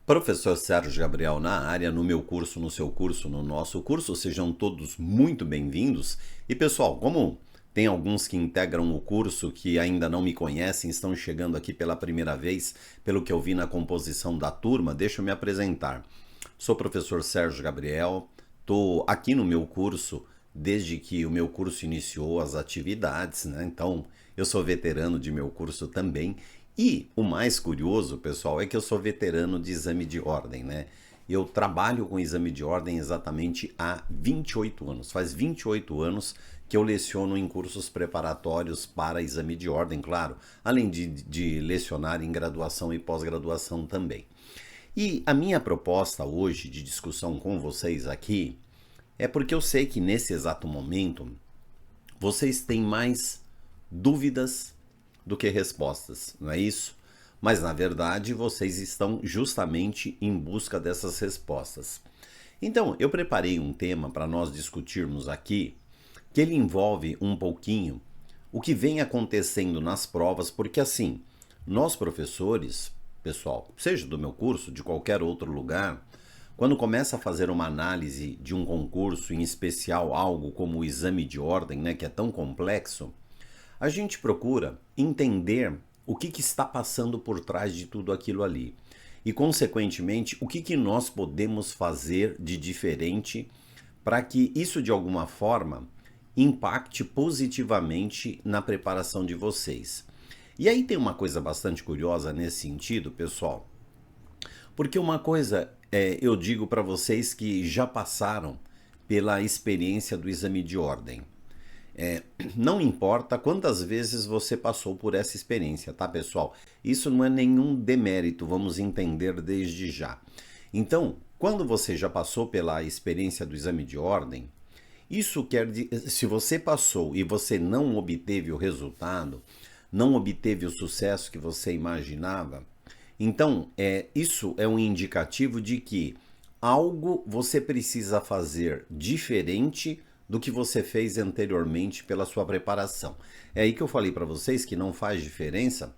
Professor Sérgio Gabriel na área, no meu curso, no seu curso, no nosso curso, sejam todos muito bem-vindos. E pessoal, como tem alguns que integram o curso que ainda não me conhecem, estão chegando aqui pela primeira vez, pelo que eu vi na composição da turma, deixa eu me apresentar. Sou o professor Sérgio Gabriel, estou aqui no meu curso desde que o meu curso iniciou as atividades, né? Então, eu sou veterano de meu curso também. E o mais curioso, pessoal, é que eu sou veterano de exame de ordem, né? Eu trabalho com exame de ordem exatamente há 28 anos. Faz 28 anos que eu leciono em cursos preparatórios para exame de ordem, claro, além de lecionar em graduação e pós-graduação também. E a minha proposta hoje de discussão com vocês aqui é porque eu sei que nesse exato momento vocês têm mais dúvidas do que respostas, não é isso? Mas na verdade vocês estão justamente em busca dessas respostas. Então, eu preparei um tema para nós discutirmos aqui, que ele envolve um pouquinho o que vem acontecendo nas provas, porque assim, nós professores, pessoal, seja do meu curso, de qualquer outro lugar, quando começa a fazer uma análise de um concurso, em especial algo como o exame de ordem, né, que é tão complexo, a gente procura entender o que está passando por trás de tudo aquilo ali. E, consequentemente, o que nós podemos fazer de diferente para que isso, de alguma forma, impacte positivamente na preparação de vocês. E aí tem uma coisa bastante curiosa nesse sentido, pessoal, porque uma coisa eu digo para vocês que já passaram pela experiência do exame de ordem. Não importa quantas vezes você passou por essa experiência, tá, pessoal? Isso não é nenhum demérito, vamos entender desde já. Então, quando você já passou pela experiência do exame de ordem, isso quer dizer, se você passou e você não obteve o resultado, não obteve o sucesso que você imaginava, então isso é um indicativo de que algo você precisa fazer diferente do que você fez anteriormente pela sua preparação. É aí que eu falei para vocês que não faz diferença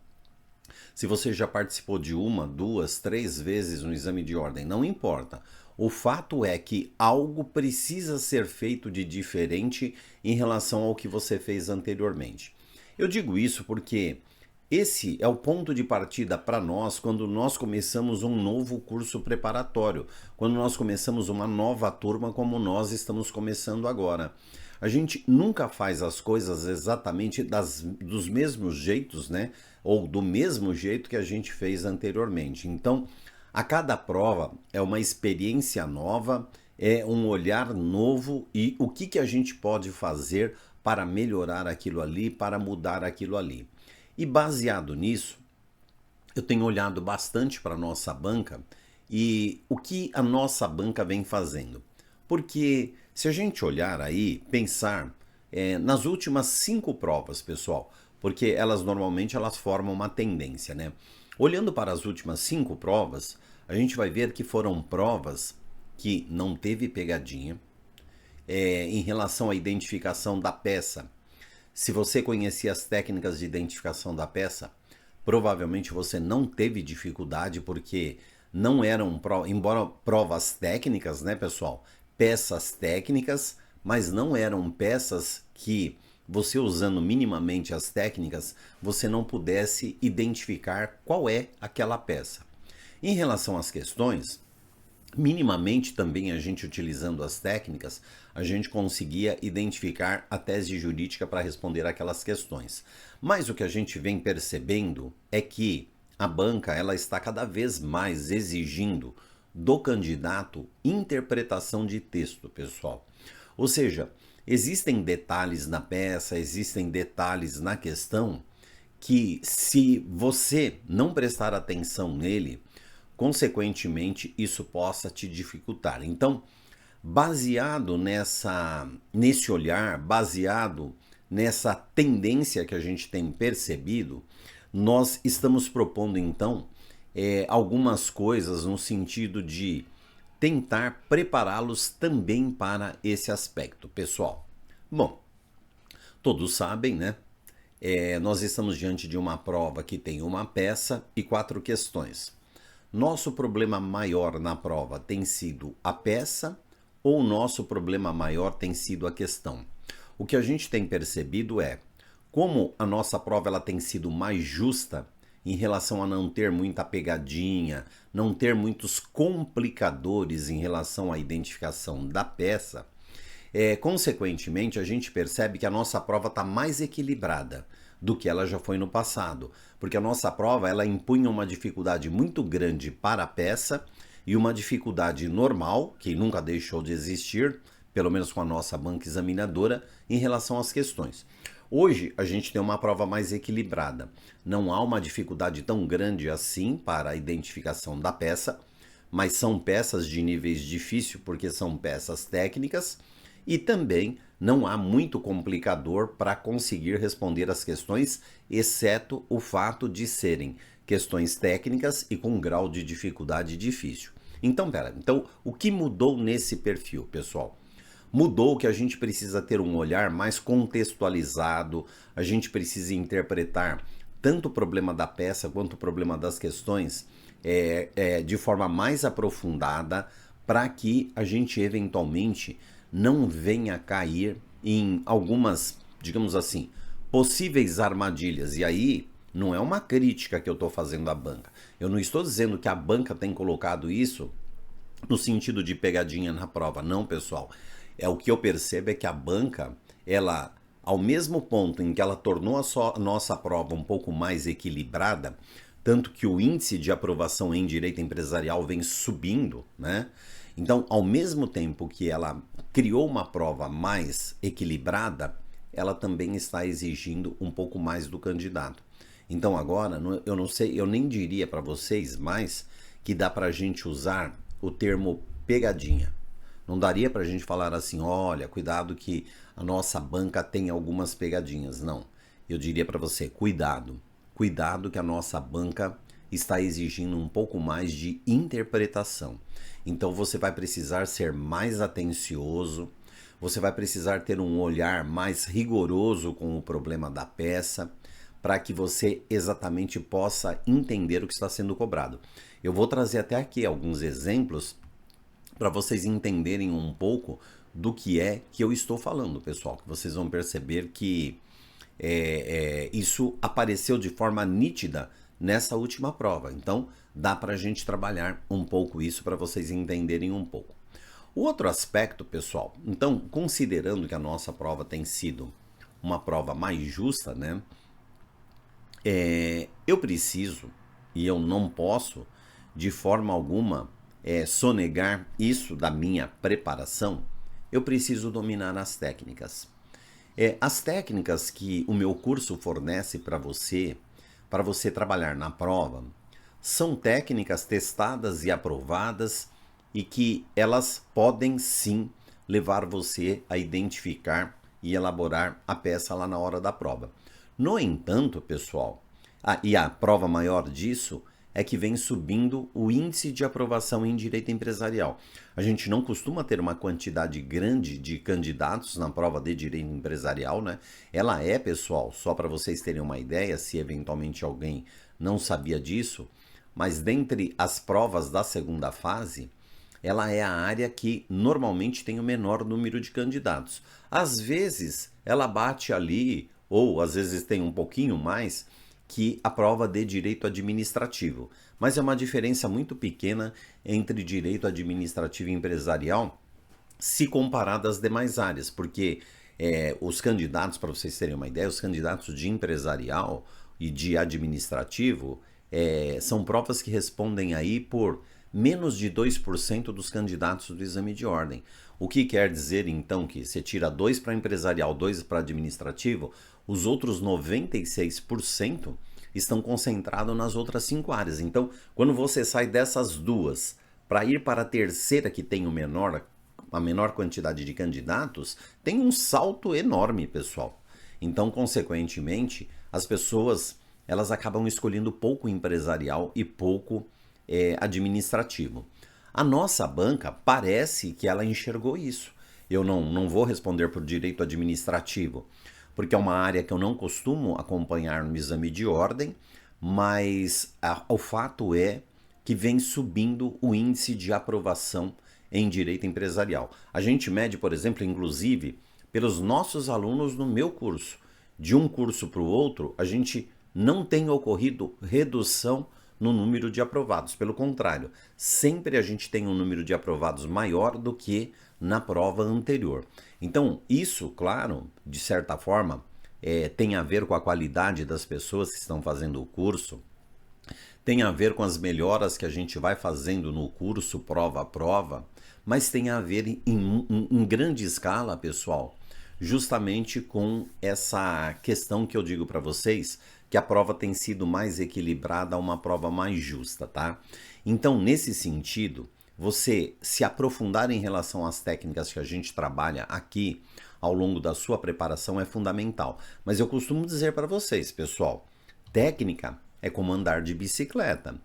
se você já participou de uma, duas, três vezes no exame de ordem, não importa. O fato é que algo precisa ser feito de diferente em relação ao que você fez anteriormente. Eu digo isso porque esse é o ponto de partida para nós quando nós começamos um novo curso preparatório, quando nós começamos uma nova turma como nós estamos começando agora. A gente nunca faz as coisas exatamente dos mesmos jeitos, né? Ou do mesmo jeito que a gente fez anteriormente. Então, a cada prova é uma experiência nova, é um olhar novo e o que a gente pode fazer para melhorar aquilo ali, para mudar aquilo ali. E baseado nisso, eu tenho olhado bastante para a nossa banca e o que a nossa banca vem fazendo. Porque se a gente olhar aí, pensar nas últimas 5 provas, pessoal, porque elas normalmente elas formam uma tendência, né? Olhando para as últimas 5 provas, a gente vai ver que foram provas que não teve pegadinha em relação à identificação da peça. Se você conhecia as técnicas de identificação da peça, provavelmente você não teve dificuldade porque não eram, embora provas técnicas, né, pessoal? Peças técnicas, mas não eram peças que você usando minimamente as técnicas, você não pudesse identificar qual é aquela peça. Em relação às questões, minimamente também a gente utilizando as técnicas, a gente conseguia identificar a tese jurídica para responder aquelas questões. Mas o que a gente vem percebendo é que a banca ela está cada vez mais exigindo do candidato interpretação de texto, pessoal. Ou seja, existem detalhes na peça, existem detalhes na questão que se você não prestar atenção nele, consequentemente isso possa te dificultar. Então, baseado nesse olhar, baseado nessa tendência que a gente tem percebido, nós estamos propondo então algumas coisas no sentido de tentar prepará-los também para esse aspecto, pessoal. Bom, todos sabem, né? Nós estamos diante de uma prova que tem uma peça e 4 questões. nosso problema maior na prova tem sido a peça ou nosso problema maior tem sido a questão? O que a gente tem percebido é como a nossa prova ela tem sido mais justa em relação a não ter muita pegadinha, não ter muitos complicadores em relação à identificação da peça. Consequentemente, a gente percebe que a nossa prova está mais equilibrada do que ela já foi no passado, porque a nossa prova ela impunha uma dificuldade muito grande para a peça e uma dificuldade normal, que nunca deixou de existir, pelo menos com a nossa banca examinadora, em relação às questões. Hoje a gente tem uma prova mais equilibrada, não há uma dificuldade tão grande assim para a identificação da peça, mas são peças de níveis difíceis porque são peças técnicas e também não há muito complicador para conseguir responder as questões, exceto o fato de serem questões técnicas e com um grau de dificuldade difícil. Então, o que mudou nesse perfil, pessoal? Mudou que a gente precisa ter um olhar mais contextualizado, a gente precisa interpretar tanto o problema da peça quanto o problema das questões de forma mais aprofundada para que a gente eventualmente não venha cair em algumas, digamos assim, possíveis armadilhas. E aí não é uma crítica que eu estou fazendo à banca. Eu não estou dizendo que a banca tem colocado isso no sentido de pegadinha na prova. Não, pessoal. O que eu percebo é que a banca, ela, ao mesmo ponto em que ela tornou a nossa prova um pouco mais equilibrada, tanto que o índice de aprovação em direito empresarial vem subindo, né? Então, ao mesmo tempo que ela criou uma prova mais equilibrada, ela também está exigindo um pouco mais do candidato. Então agora, eu não sei, eu nem diria para vocês mais que dá para a gente usar o termo pegadinha. Não daria para a gente falar assim, olha, cuidado que a nossa banca tem algumas pegadinhas. Não, eu diria para você, cuidado que a nossa banca está exigindo um pouco mais de interpretação. Então você vai precisar ser mais atencioso, você vai precisar ter um olhar mais rigoroso com o problema da peça, para que você exatamente possa entender o que está sendo cobrado. Eu vou trazer até aqui alguns exemplos para vocês entenderem um pouco do que é que eu estou falando, pessoal. Que vocês vão perceber que isso apareceu de forma nítida nessa última prova. Então, dá para a gente trabalhar um pouco isso para vocês entenderem um pouco. O outro aspecto, pessoal, então, considerando que a nossa prova tem sido uma prova mais justa, né? Eu preciso e eu não posso, de forma alguma, sonegar isso da minha preparação. Eu preciso dominar as técnicas. As técnicas que o meu curso fornece para você trabalhar na prova, são técnicas testadas e aprovadas e que elas podem sim levar você a identificar e elaborar a peça lá na hora da prova. No entanto, pessoal, e a prova maior disso é que vem subindo o índice de aprovação em direito empresarial. A gente não costuma ter uma quantidade grande de candidatos na prova de direito empresarial, né? Ela pessoal, só para vocês terem uma ideia, se eventualmente alguém não sabia disso, mas dentre as provas da segunda fase, ela é a área que normalmente tem o menor número de candidatos. Às vezes, ela bate ali, ou às vezes tem um pouquinho mais, que a prova de direito administrativo. Mas é uma diferença muito pequena entre direito administrativo e empresarial se comparado às demais áreas, porque os candidatos, para vocês terem uma ideia, os candidatos de empresarial e de administrativo são provas que respondem aí por menos de 2% dos candidatos do exame de ordem. O que quer dizer, então, que você tira 2 para empresarial, 2 para administrativo, os outros 96% estão concentrados nas outras 5 áreas. Então, quando você sai dessas duas para ir para a terceira, que tem a menor quantidade de candidatos, tem um salto enorme, pessoal. Então, consequentemente, as pessoas elas acabam escolhendo pouco empresarial e pouco administrativo. A nossa banca parece que ela enxergou isso. Eu não vou responder por direito administrativo, porque é uma área que eu não costumo acompanhar no exame de ordem, mas o fato é que vem subindo o índice de aprovação em direito empresarial. A gente mede, por exemplo, inclusive, pelos nossos alunos no meu curso. De um curso para o outro, a gente não tem ocorrido redução no número de aprovados. Pelo contrário, sempre a gente tem um número de aprovados maior do que na prova anterior. Então, isso, claro, de certa forma, tem a ver com a qualidade das pessoas que estão fazendo o curso, tem a ver com as melhoras que a gente vai fazendo no curso, prova a prova, mas tem a ver em grande escala, pessoal, justamente com essa questão que eu digo para vocês, que a prova tem sido mais equilibrada, uma prova mais justa, tá? Então, nesse sentido, você se aprofundar em relação às técnicas que a gente trabalha aqui ao longo da sua preparação é fundamental. Mas eu costumo dizer para vocês, pessoal, técnica é como andar de bicicleta.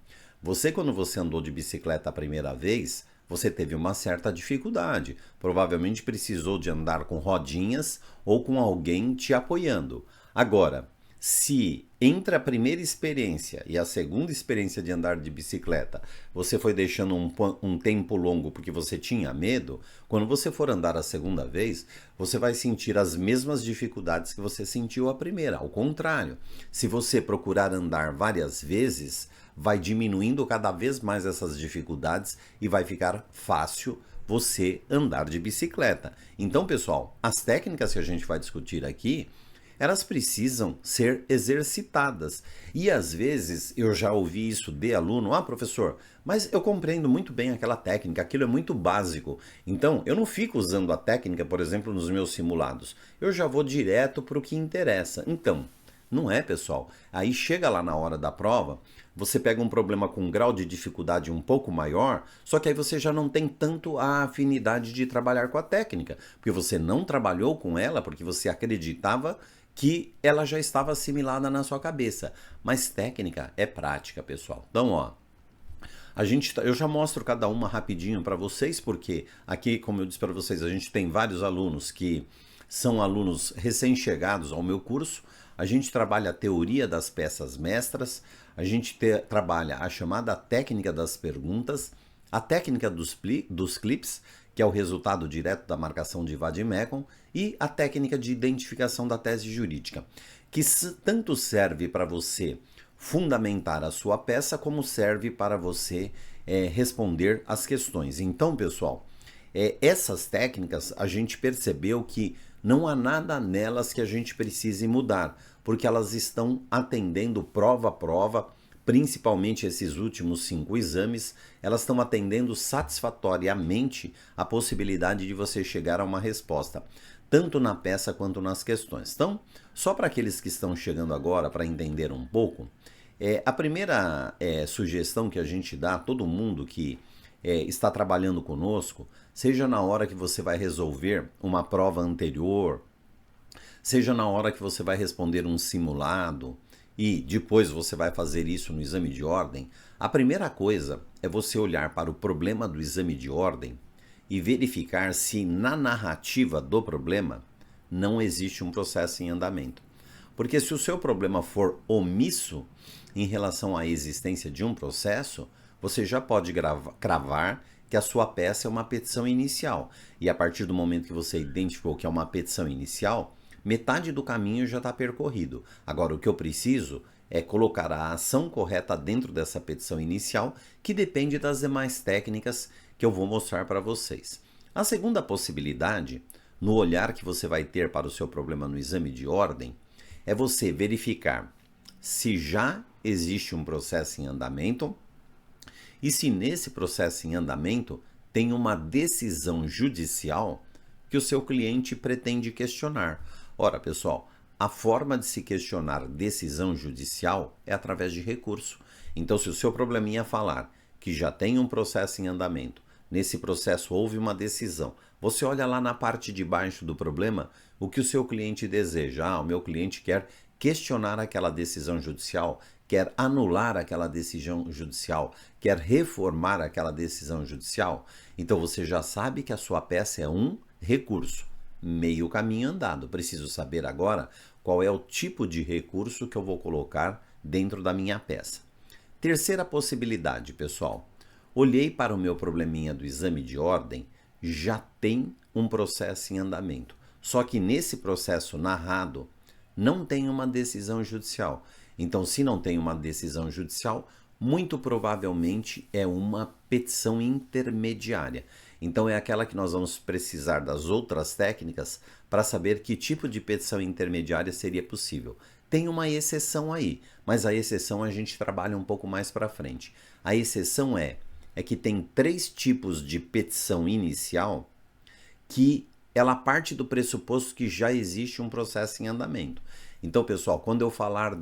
Quando você andou de bicicleta a primeira vez, você teve uma certa dificuldade. Provavelmente precisou de andar com rodinhas ou com alguém te apoiando. Agora, se entre a primeira experiência e a segunda experiência de andar de bicicleta, você foi deixando um tempo longo porque você tinha medo, quando você for andar a segunda vez, você vai sentir as mesmas dificuldades que você sentiu a primeira. Ao contrário, se você procurar andar várias vezes, vai diminuindo cada vez mais essas dificuldades e vai ficar fácil você andar de bicicleta. Então, pessoal, as técnicas que a gente vai discutir aqui, elas precisam ser exercitadas. E às vezes eu já ouvi isso de aluno, professor, mas eu compreendo muito bem aquela técnica, aquilo é muito básico. Então eu não fico usando a técnica, por exemplo, nos meus simulados. Eu já vou direto para o que interessa. Então, não é, pessoal. Aí chega lá na hora da prova, você pega um problema com um grau de dificuldade um pouco maior, só que aí você já não tem tanto a afinidade de trabalhar com a técnica, porque você não trabalhou com ela, porque você acreditava que ela já estava assimilada na sua cabeça. Mas técnica é prática, pessoal. Então, eu já mostro cada uma rapidinho para vocês, porque aqui, como eu disse para vocês, a gente tem vários alunos que são alunos recém-chegados ao meu curso. A gente trabalha a teoria das peças mestras, a gente trabalha a chamada técnica das perguntas, a técnica dos clips, que é o resultado direto da marcação de Vadd-Mécon, e a técnica de identificação da tese jurídica, que tanto serve para você fundamentar a sua peça, como serve para você responder as questões. Então, pessoal, essas técnicas a gente percebeu que não há nada nelas que a gente precise mudar, porque elas estão atendendo prova a prova, principalmente esses últimos 5 exames, elas estão atendendo satisfatoriamente a possibilidade de você chegar a uma resposta, tanto na peça quanto nas questões. Então, só para aqueles que estão chegando agora, para entender um pouco, a primeira sugestão que a gente dá a todo mundo que está trabalhando conosco, seja na hora que você vai resolver uma prova anterior, seja na hora que você vai responder um simulado, e depois você vai fazer isso no exame de ordem, a primeira coisa é você olhar para o problema do exame de ordem e verificar se na narrativa do problema não existe um processo em andamento. Porque se o seu problema for omisso em relação à existência de um processo, você já pode cravar que a sua peça é uma petição inicial. E a partir do momento que você identificou que é uma petição inicial, metade do caminho já está percorrido. Agora, o que eu preciso é colocar a ação correta dentro dessa petição inicial, que depende das demais técnicas que eu vou mostrar para vocês. A segunda possibilidade, no olhar que você vai ter para o seu problema no exame de ordem, é você verificar se já existe um processo em andamento e se nesse processo em andamento tem uma decisão judicial que o seu cliente pretende questionar. Ora, pessoal, a forma de se questionar decisão judicial é através de recurso. Então, se o seu probleminha falar que já tem um processo em andamento, nesse processo houve uma decisão, você olha lá na parte de baixo do problema o que o seu cliente deseja. O meu cliente quer questionar aquela decisão judicial, quer anular aquela decisão judicial, quer reformar aquela decisão judicial. Então, você já sabe que a sua peça é um recurso. Meio caminho andado. Preciso saber agora qual é o tipo de recurso que eu vou colocar dentro da minha peça. Terceira possibilidade, pessoal. Olhei para o meu probleminha do exame de ordem, já tem um processo em andamento. Só que nesse processo narrado não tem uma decisão judicial. Então, se não tem uma decisão judicial, muito provavelmente é uma petição intermediária. Então, é aquela que nós vamos precisar das outras técnicas para saber que tipo de petição intermediária seria possível. Tem uma exceção aí, mas a exceção a gente trabalha um pouco mais para frente. A exceção é que tem 3 tipos de petição inicial que ela parte do pressuposto que já existe um processo em andamento. Então, pessoal, quando eu falar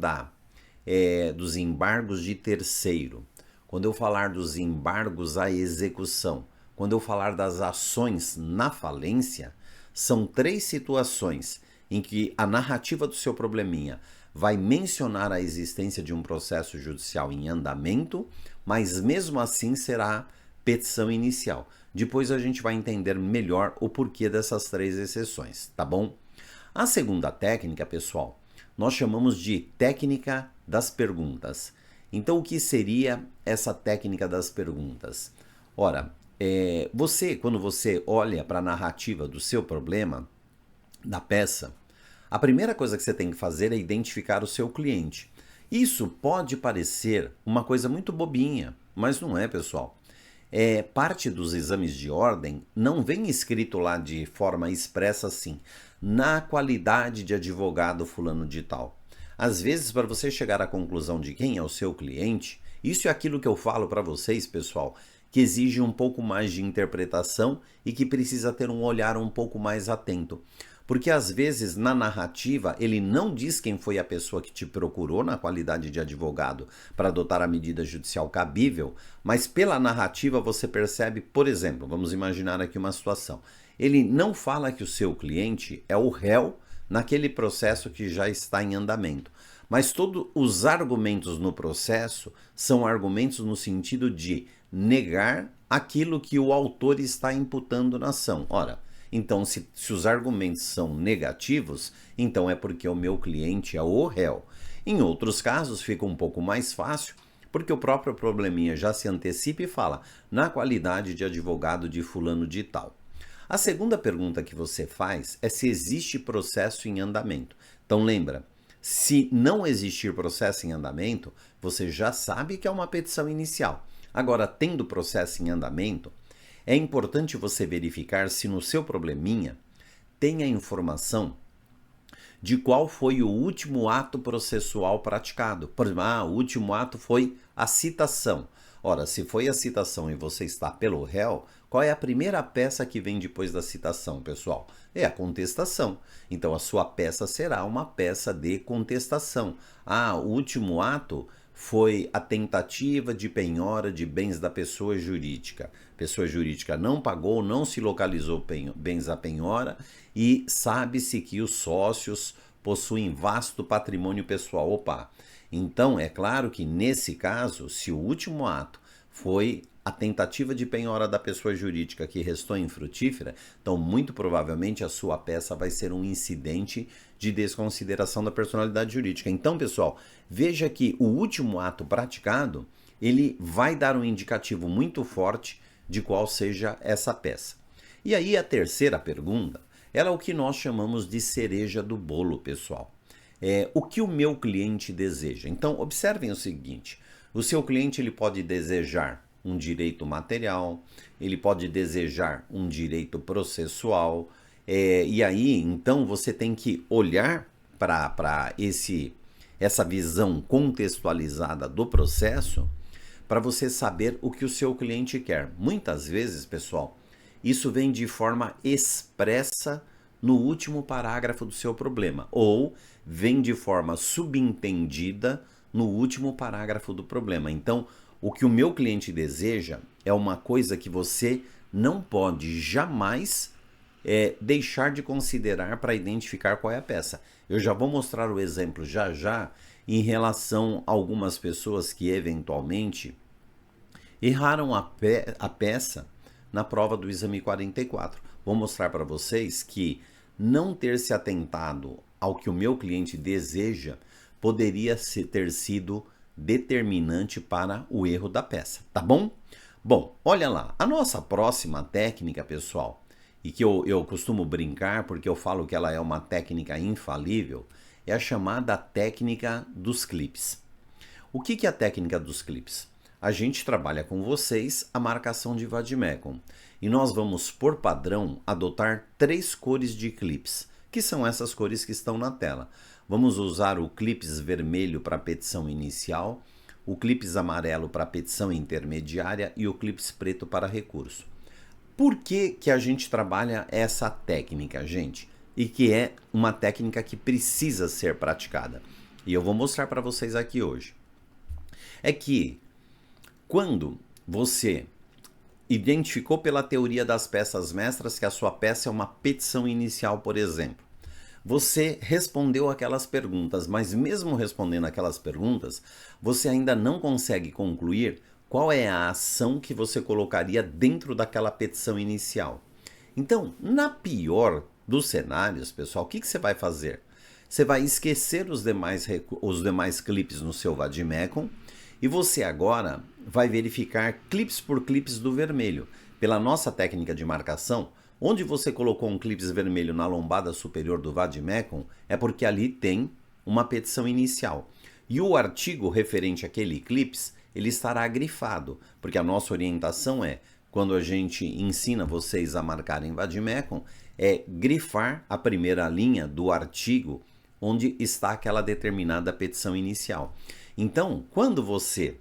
dos embargos de terceiro, quando eu falar dos embargos à execução, quando eu falar das ações na falência, são 3 situações em que a narrativa do seu probleminha vai mencionar a existência de um processo judicial em andamento, mas mesmo assim será petição inicial. Depois a gente vai entender melhor o porquê dessas 3 exceções, tá bom? A segunda técnica, pessoal, nós chamamos de técnica das perguntas. Então, o que seria essa técnica das perguntas? Ora, quando você olha para a narrativa do seu problema, da peça, a primeira coisa que você tem que fazer é identificar o seu cliente. Isso pode parecer uma coisa muito bobinha, mas não é, pessoal. Parte dos exames de ordem não vem escrito lá de forma expressa assim, na qualidade de advogado fulano de tal. Às vezes, para você chegar à conclusão de quem é o seu cliente, isso é aquilo que eu falo para vocês, pessoal, que exige um pouco mais de interpretação e que precisa ter um olhar um pouco mais atento. Porque às vezes na narrativa ele não diz quem foi a pessoa que te procurou na qualidade de advogado para adotar a medida judicial cabível, mas pela narrativa você percebe, por exemplo, vamos imaginar aqui uma situação. Ele não fala que o seu cliente é o réu naquele processo que já está em andamento, mas todos os argumentos no processo são argumentos no sentido de negar aquilo que o autor está imputando na ação. Ora, então, se os argumentos são negativos, então é porque o meu cliente é o réu. Em outros casos, fica um pouco mais fácil, porque o próprio probleminha já se antecipa e fala na qualidade de advogado de fulano de tal. A segunda pergunta que você faz é se existe processo em andamento. Então, lembra, se não existir processo em andamento, você já sabe que é uma petição inicial. Agora, tendo processo em andamento, é importante você verificar se no seu probleminha tem a informação de qual foi o último ato processual praticado. Por exemplo, o último ato foi a citação. Ora, se foi a citação e você está pelo réu, qual é a primeira peça que vem depois da citação, pessoal? É a contestação. Então, a sua peça será uma peça de contestação. O último ato foi a tentativa de penhora de bens da pessoa jurídica. A pessoa jurídica não pagou, não se localizou bens à penhora e sabe-se que os sócios possuem vasto patrimônio pessoal. Opa! Então, é claro que nesse caso, se o último ato foi a tentativa de penhora da pessoa jurídica que restou infrutífera, então muito provavelmente a sua peça vai ser um incidente de desconsideração da personalidade jurídica. Então, pessoal, veja que o último ato praticado, ele vai dar um indicativo muito forte de qual seja essa peça. E aí a terceira pergunta, ela é o que nós chamamos de cereja do bolo, pessoal. O que o meu cliente deseja? Então, observem o seguinte, o seu cliente ele pode desejar um direito material, ele pode desejar um direito processual, e aí, então, você tem que olhar para essa visão contextualizada do processo para você saber o que o seu cliente quer. Muitas vezes, pessoal, isso vem de forma expressa no último parágrafo do seu problema, ou vem de forma subentendida no último parágrafo do problema. Então, o que o meu cliente deseja é uma coisa que você não pode jamais deixar de considerar para identificar qual é a peça. Eu já vou mostrar o exemplo já já em relação a algumas pessoas que eventualmente erraram a peça na prova do exame 44. Vou mostrar para vocês que não ter se atentado ao que o meu cliente deseja poderia ter sido determinante para o erro da peça, tá bom? Bom, olha lá, a nossa próxima técnica, pessoal, e que eu costumo brincar porque eu falo que ela é uma técnica infalível, é a chamada técnica dos clipes. O que é a técnica dos clipes? A gente trabalha com vocês a marcação de vademecum e nós vamos, por padrão, adotar 3 cores de clipes, que são essas cores que estão na tela. Vamos usar o clipes vermelho para a petição inicial, o clipes amarelo para a petição intermediária e o clipes preto para recurso. Por que a gente trabalha essa técnica, gente? E que é uma técnica que precisa ser praticada. E eu vou mostrar para vocês aqui hoje. É que quando você identificou pela teoria das peças mestras que a sua peça é uma petição inicial, por exemplo, você respondeu aquelas perguntas, mas mesmo respondendo aquelas perguntas, você ainda não consegue concluir qual é a ação que você colocaria dentro daquela petição inicial. Então, na pior dos cenários, pessoal, o que você vai fazer? Você vai esquecer os demais clipes no seu vademecum e você agora vai verificar clipes por clipes do vermelho. Pela nossa técnica de marcação, onde você colocou um clipes vermelho na lombada superior do vademecum, é porque ali tem uma petição inicial. E o artigo referente àquele clipes, ele estará grifado, porque a nossa orientação é, quando a gente ensina vocês a marcarem vademecum, é grifar a primeira linha do artigo onde está aquela determinada petição inicial. Então, quando você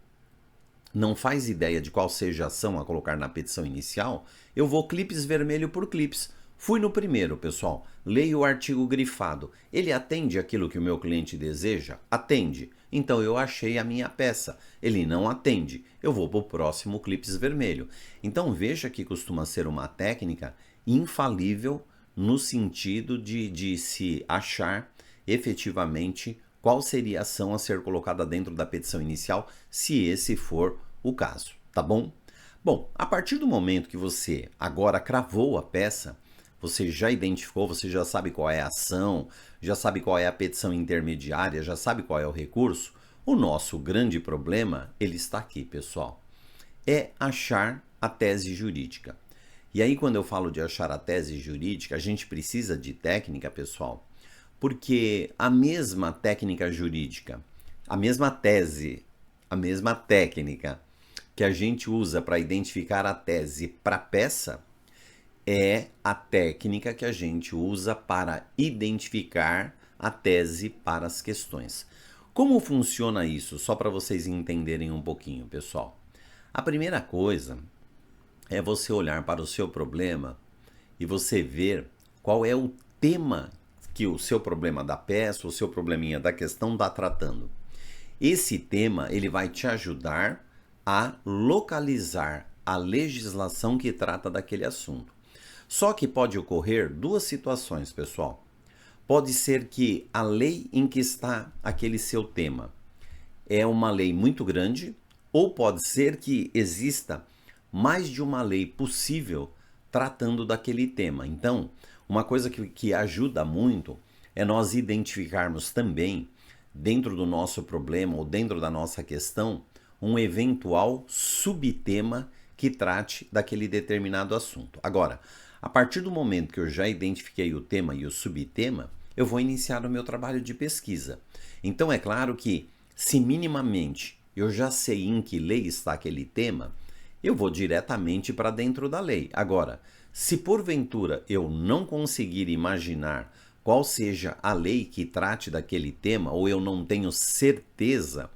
não faz ideia de qual seja a ação a colocar na petição inicial, eu vou clipes vermelho por clipes. Fui no primeiro, pessoal. Leio o artigo grifado. Ele atende aquilo que o meu cliente deseja? Atende. Então eu achei a minha peça. Ele não atende. Eu vou para o próximo clipes vermelho. Então veja que costuma ser uma técnica infalível no sentido de se achar efetivamente qual seria a ação a ser colocada dentro da petição inicial, se esse for o caso, tá bom? Bom, a partir do momento que você agora cravou a peça, você já identificou, você já sabe qual é a ação, já sabe qual é a petição intermediária, já sabe qual é o recurso, o nosso grande problema, ele está aqui, pessoal, é achar a tese jurídica. E aí, quando eu falo de achar a tese jurídica, a gente precisa de técnica, pessoal, porque a mesma técnica jurídica, a mesma tese, a mesma técnica que a gente usa para identificar a tese para a peça é a técnica que a gente usa para identificar a tese para as questões. Como funciona isso? Só para vocês entenderem um pouquinho, pessoal. A primeira coisa é você olhar para o seu problema e você ver qual é o tema que o seu problema da peça, o seu probleminha da questão está tratando. Esse tema ele vai te ajudar a localizar a legislação que trata daquele assunto. Só que pode ocorrer 2 situações, pessoal. Pode ser que a lei em que está aquele seu tema é uma lei muito grande, ou pode ser que exista mais de uma lei possível tratando daquele tema. Então, uma coisa que ajuda muito é nós identificarmos também, dentro do nosso problema ou dentro da nossa questão, um eventual subtema que trate daquele determinado assunto. Agora, a partir do momento que eu já identifiquei o tema e o subtema, eu vou iniciar o meu trabalho de pesquisa. Então, é claro que, se minimamente eu já sei em que lei está aquele tema, eu vou diretamente para dentro da lei. Agora, se porventura eu não conseguir imaginar qual seja a lei que trate daquele tema, ou eu não tenho certeza,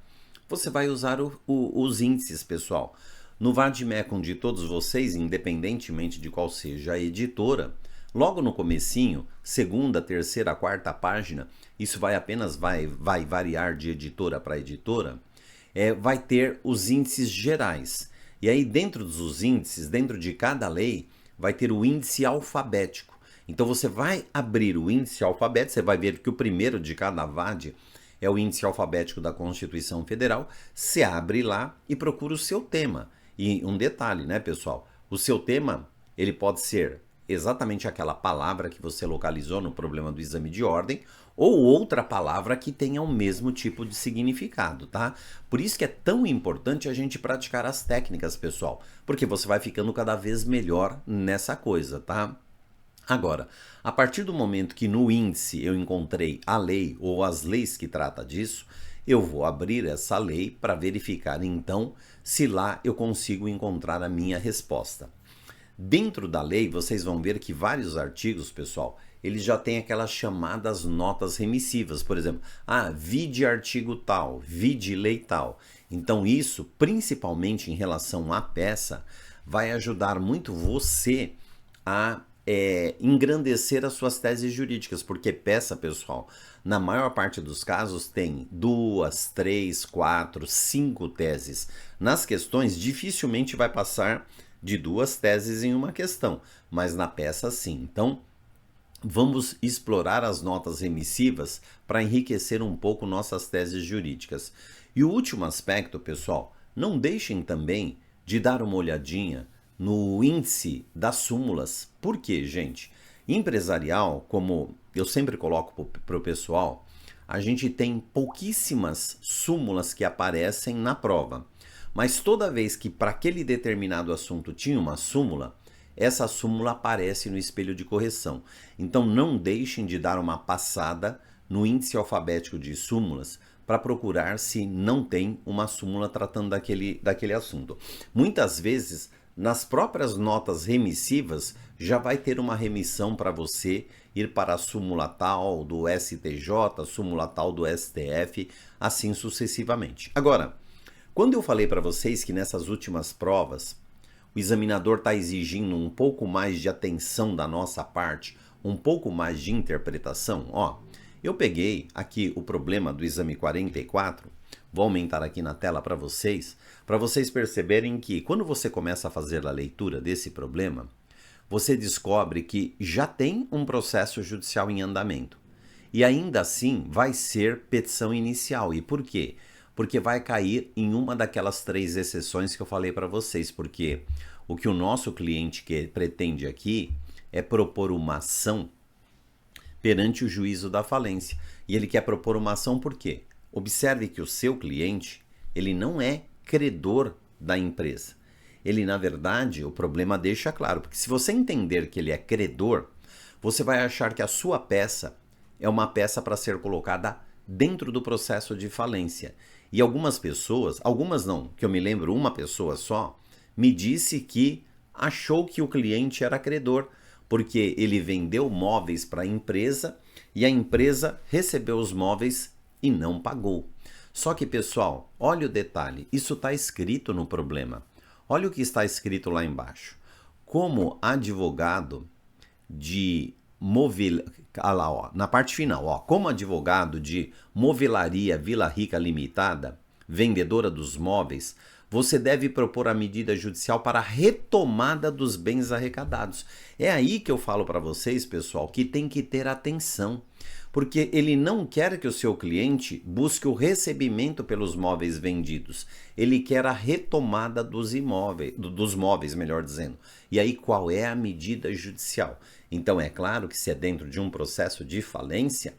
você vai usar os índices, pessoal. No vademecum de todos vocês, independentemente de qual seja a editora, logo no comecinho, segunda, terceira, quarta página, isso vai variar de editora para editora, vai ter os índices gerais. E aí dentro dos índices, dentro de cada lei, vai ter o índice alfabético. Então você vai abrir o índice alfabético, você vai ver que o primeiro de cada VAD é o índice alfabético da Constituição Federal. Você abre lá e procura o seu tema. E um detalhe, né, pessoal? O seu tema, ele pode ser exatamente aquela palavra que você localizou no problema do exame de ordem, ou outra palavra que tenha o mesmo tipo de significado, tá? Por isso que é tão importante a gente praticar as técnicas, pessoal, porque você vai ficando cada vez melhor nessa coisa, tá? Agora, a partir do momento que no índice eu encontrei a lei ou as leis que trata disso, eu vou abrir essa lei para verificar então se lá eu consigo encontrar a minha resposta. Dentro da lei, vocês vão ver que vários artigos, pessoal, eles já têm aquelas chamadas notas remissivas. Por exemplo, vide artigo tal, vide lei tal. Então isso, principalmente em relação à peça, vai ajudar muito você a engrandecer as suas teses jurídicas, porque peça, pessoal, na maior parte dos casos tem 2, 3, 4, 5 teses. Nas questões, dificilmente vai passar de 2 teses em uma questão, mas na peça sim. Então, vamos explorar as notas remissivas para enriquecer um pouco nossas teses jurídicas. E o último aspecto, pessoal, não deixem também de dar uma olhadinha no índice das súmulas. Por quê, gente? Empresarial, como eu sempre coloco para o pessoal, a gente tem pouquíssimas súmulas que aparecem na prova. Mas toda vez que para aquele determinado assunto tinha uma súmula, essa súmula aparece no espelho de correção. Então não deixem de dar uma passada no índice alfabético de súmulas para procurar se não tem uma súmula tratando daquele assunto. Muitas vezes, nas próprias notas remissivas, já vai ter uma remissão para você ir para a súmula tal do STJ, súmula tal do STF, assim sucessivamente. Agora, quando eu falei para vocês que nessas últimas provas o examinador está exigindo um pouco mais de atenção da nossa parte, um pouco mais de interpretação, eu peguei aqui o problema do exame 44, vou aumentar aqui na tela para vocês perceberem que quando você começa a fazer a leitura desse problema, você descobre que já tem um processo judicial em andamento. E ainda assim vai ser petição inicial. E por quê? Porque vai cair em uma daquelas 3 exceções que eu falei para vocês, porque o que o nosso cliente pretende aqui é propor uma ação perante o juízo da falência. E ele quer propor uma ação por quê? Observe que o seu cliente, ele não é credor da empresa. Ele, na verdade, o problema deixa claro, porque se você entender que ele é credor, você vai achar que a sua peça é uma peça para ser colocada dentro do processo de falência. E algumas pessoas, algumas não, que eu me lembro, uma pessoa só, me disse que achou que o cliente era credor, porque ele vendeu móveis para a empresa e a empresa recebeu os móveis e não pagou. Só que, pessoal, olha o detalhe, isso está escrito no problema. Olha o que está escrito lá embaixo. Como advogado de na parte final, como advogado de Movelaria Vila Rica Limitada, vendedora dos móveis, você deve propor a medida judicial para a retomada dos bens arrecadados. É aí que eu falo para vocês, pessoal, que tem que ter atenção, porque ele não quer que o seu cliente busque o recebimento pelos móveis vendidos. Ele quer a retomada dos móveis, melhor dizendo. E aí qual é a medida judicial? Então é claro que se é dentro de um processo de falência,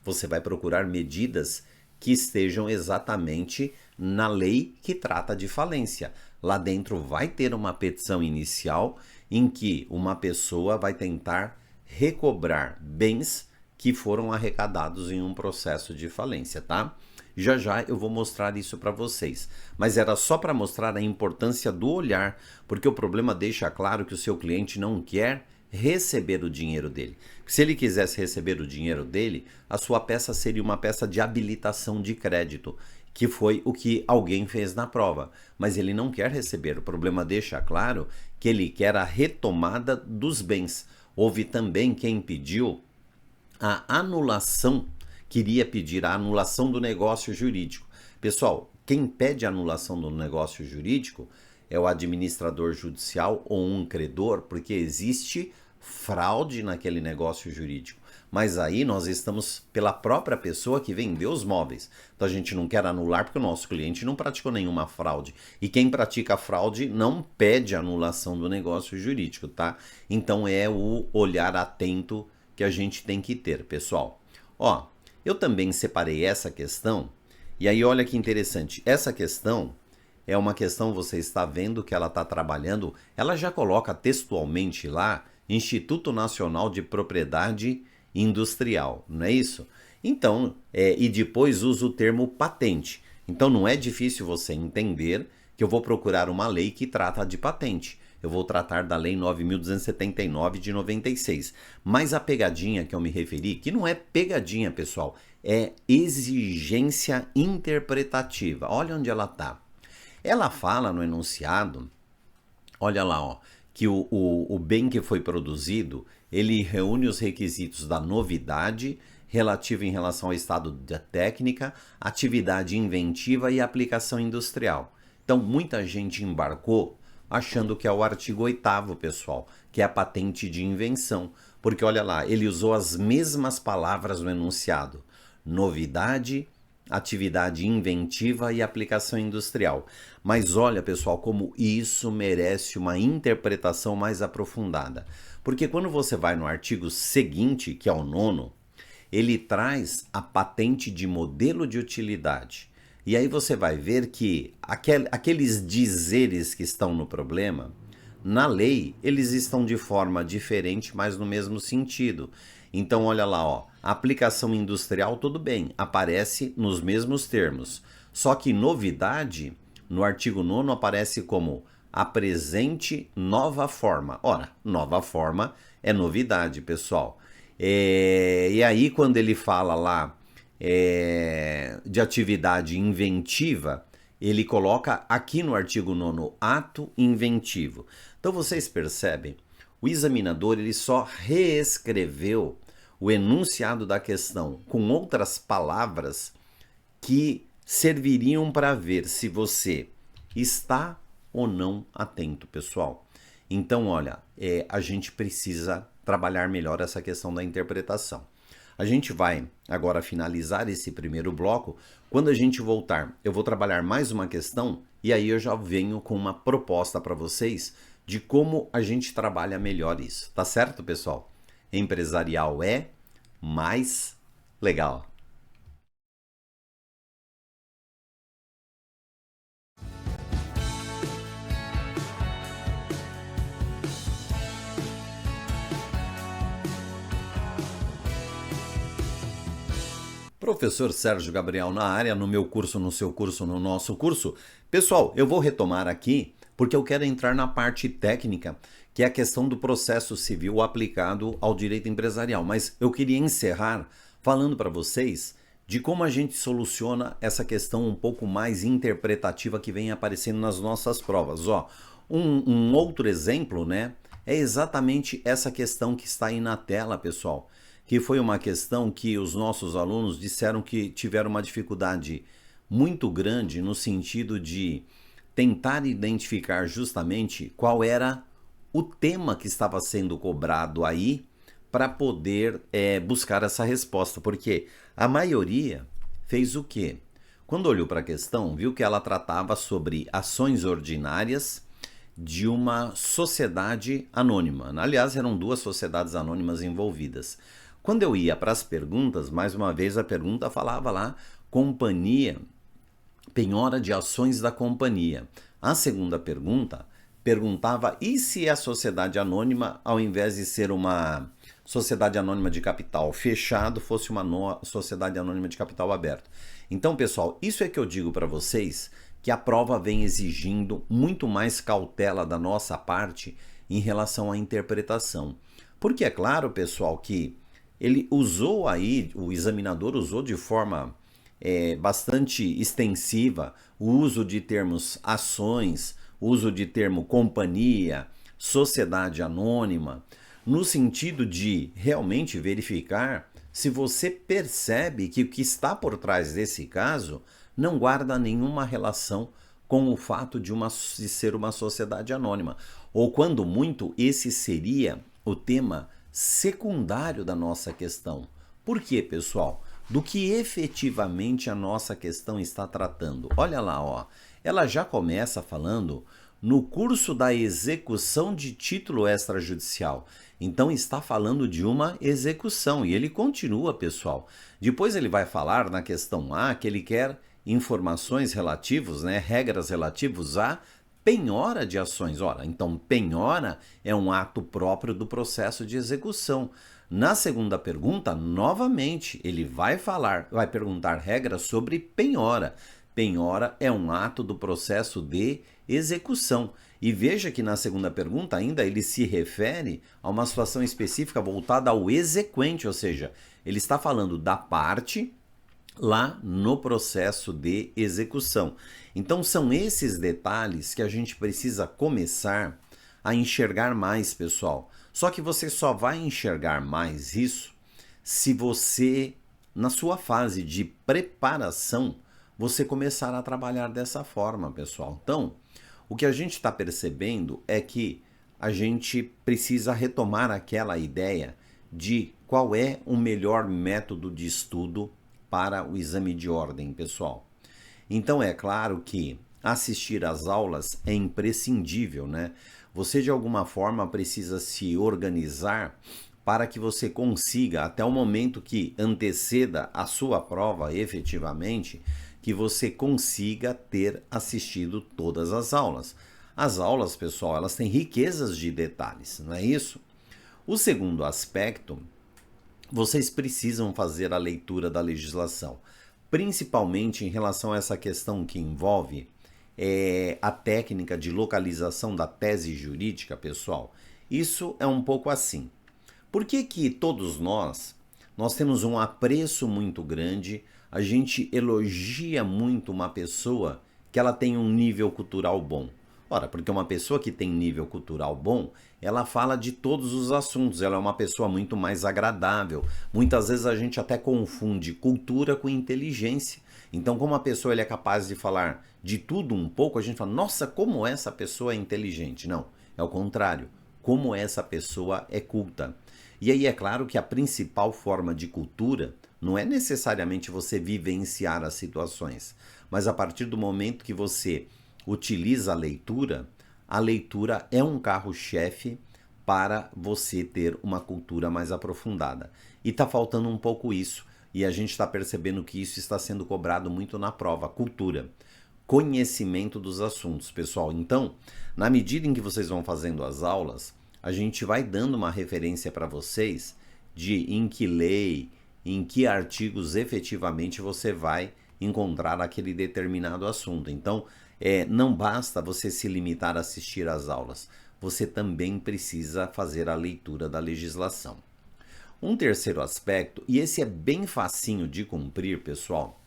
você vai procurar medidas que estejam exatamente na lei que trata de falência. Lá dentro vai ter uma petição inicial em que uma pessoa vai tentar recobrar bens que foram arrecadados em um processo de falência, tá? Já já eu vou mostrar isso para vocês. Mas era só para mostrar a importância do olhar, porque o problema deixa claro que o seu cliente não quer receber o dinheiro dele. Se ele quisesse receber o dinheiro dele, a sua peça seria uma peça de habilitação de crédito, que foi o que alguém fez na prova. Mas ele não quer receber. O problema deixa claro que ele quer a retomada dos bens. Houve também quem pediu a anulação, queria pedir a anulação do negócio jurídico. Pessoal, quem pede a anulação do negócio jurídico é o administrador judicial ou um credor, porque existe fraude naquele negócio jurídico. Mas aí nós estamos pela própria pessoa que vendeu os móveis. Então a gente não quer anular porque o nosso cliente não praticou nenhuma fraude. E quem pratica fraude não pede a anulação do negócio jurídico, tá? Então é o olhar atento que a gente tem que ter, pessoal. Eu também separei essa questão, e aí olha que interessante, essa questão é uma questão, você está vendo que ela está trabalhando, ela já coloca textualmente lá, Instituto Nacional de Propriedade Industrial, não é isso? Então, e depois usa o termo patente. Então não é difícil você entender que eu vou procurar uma lei que trata de patente. Eu vou tratar da Lei 9.279 de 96. Mas a pegadinha que eu me referi, que não é pegadinha, pessoal, é exigência interpretativa. Olha onde ela está. Ela fala no enunciado, olha lá, ó, que o bem que foi produzido, ele reúne os requisitos da novidade relativa em relação ao estado da técnica, atividade inventiva e aplicação industrial. Então, muita gente embarcou achando que é o artigo 8º, pessoal, que é a patente de invenção. Porque, olha lá, ele usou as mesmas palavras no enunciado. Novidade, atividade inventiva e aplicação industrial. Mas olha, pessoal, como isso merece uma interpretação mais aprofundada. Porque quando você vai no artigo seguinte, que é o 9º, ele traz a patente de modelo de utilidade. E aí você vai ver que aqueles dizeres que estão no problema, na lei, eles estão de forma diferente, mas no mesmo sentido. Então, olha lá, ó, a aplicação industrial, tudo bem, aparece nos mesmos termos. Só que novidade, no artigo 9º, aparece como apresente nova forma. Ora, nova forma é novidade, pessoal. E aí, quando ele fala lá de atividade inventiva, ele coloca aqui no artigo 9º, ato inventivo. Então, vocês percebem, o examinador ele só reescreveu o enunciado da questão com outras palavras que serviriam para ver se você está ou não atento, pessoal. Então, olha, a gente precisa trabalhar melhor essa questão da interpretação. A gente vai agora finalizar esse primeiro bloco. Quando a gente voltar, eu vou trabalhar mais uma questão e aí eu já venho com uma proposta para vocês de como a gente trabalha melhor isso. Tá certo, pessoal? Empresarial é mais legal. Professor Sérgio Gabriel na área, no meu curso, no seu curso, no nosso curso. Pessoal, eu vou retomar aqui porque eu quero entrar na parte técnica, que é a questão do processo civil aplicado ao direito empresarial. Mas eu queria encerrar falando para vocês de como a gente soluciona essa questão um pouco mais interpretativa que vem aparecendo nas nossas provas. Ó, um outro exemplo, né, é exatamente essa questão que está aí na tela, pessoal, que foi uma questão que os nossos alunos disseram que tiveram uma dificuldade muito grande no sentido de tentar identificar justamente qual era o tema que estava sendo cobrado aí para poder buscar essa resposta, porque a maioria fez o quê? Quando olhou para a questão, viu que ela tratava sobre ações ordinárias de uma sociedade anônima. Aliás, eram duas sociedades anônimas envolvidas. Quando eu ia para as perguntas, mais uma vez a pergunta falava lá, companhia, penhora de ações da companhia. A segunda pergunta perguntava, e se a sociedade anônima, ao invés de ser uma sociedade anônima de capital fechado, fosse uma sociedade anônima de capital aberto? Então, pessoal, isso é que eu digo para vocês, que a prova vem exigindo muito mais cautela da nossa parte em relação à interpretação. Porque é claro, pessoal, que ele usou aí, o examinador usou de forma bastante extensiva o uso de termos ações, uso de termo companhia, sociedade anônima, no sentido de realmente verificar se você percebe que o que está por trás desse caso não guarda nenhuma relação com o fato de ser uma sociedade anônima. Ou quando muito, esse seria o tema secundário da nossa questão. Por quê, pessoal? Do que efetivamente a nossa questão está tratando. Olha lá, ó. Ela já começa falando no curso da execução de título extrajudicial. Então está falando de uma execução e ele continua, pessoal. Depois ele vai falar na questão A que ele quer informações relativas, regras relativas a penhora de ações. Ora, então penhora é um ato próprio do processo de execução. Na segunda pergunta, novamente, ele vai perguntar regras sobre penhora. Penhora é um ato do processo de execução. E veja que na segunda pergunta ainda ele se refere a uma situação específica voltada ao exequente, ou seja, ele está falando da parte lá no processo de execução. Então são esses detalhes que a gente precisa começar a enxergar mais, pessoal. Só que você só vai enxergar mais isso se você, na sua fase de preparação, você começar a trabalhar dessa forma, pessoal. Então, o que a gente está percebendo é que a gente precisa retomar aquela ideia de qual é o melhor método de estudo para o exame de ordem, pessoal. Então, é claro que assistir às aulas é imprescindível, né? Você, de alguma forma, precisa se organizar para que você consiga, até o momento que anteceda a sua prova efetivamente, que você consiga ter assistido todas as aulas. As aulas, pessoal, elas têm riquezas de detalhes, não é isso? O segundo aspecto, vocês precisam fazer a leitura da legislação, principalmente em relação a essa questão que envolve a técnica de localização da tese jurídica, pessoal. Isso é um pouco assim. Por que que todos nós temos um apreço muito grande, a gente elogia muito uma pessoa que ela tem um nível cultural bom? Ora, porque uma pessoa que tem nível cultural bom, ela fala de todos os assuntos, ela é uma pessoa muito mais agradável. Muitas vezes a gente até confunde cultura com inteligência. Então, como a pessoa ele é capaz de falar de tudo um pouco, a gente fala, nossa, como essa pessoa é inteligente. Não, é o contrário, como essa pessoa é culta. E aí é claro que a principal forma de cultura não é necessariamente você vivenciar as situações, mas a partir do momento que você utiliza a leitura é um carro-chefe para você ter uma cultura mais aprofundada. E está faltando um pouco isso, e a gente está percebendo que isso está sendo cobrado muito na prova, cultura, conhecimento dos assuntos, pessoal. Então, na medida em que vocês vão fazendo as aulas, a gente vai dando uma referência para vocês de em que lei, em que artigos efetivamente você vai encontrar aquele determinado assunto. Então, não basta você se limitar a assistir às aulas, você também precisa fazer a leitura da legislação. Um terceiro aspecto, e esse é bem facinho de cumprir, pessoal,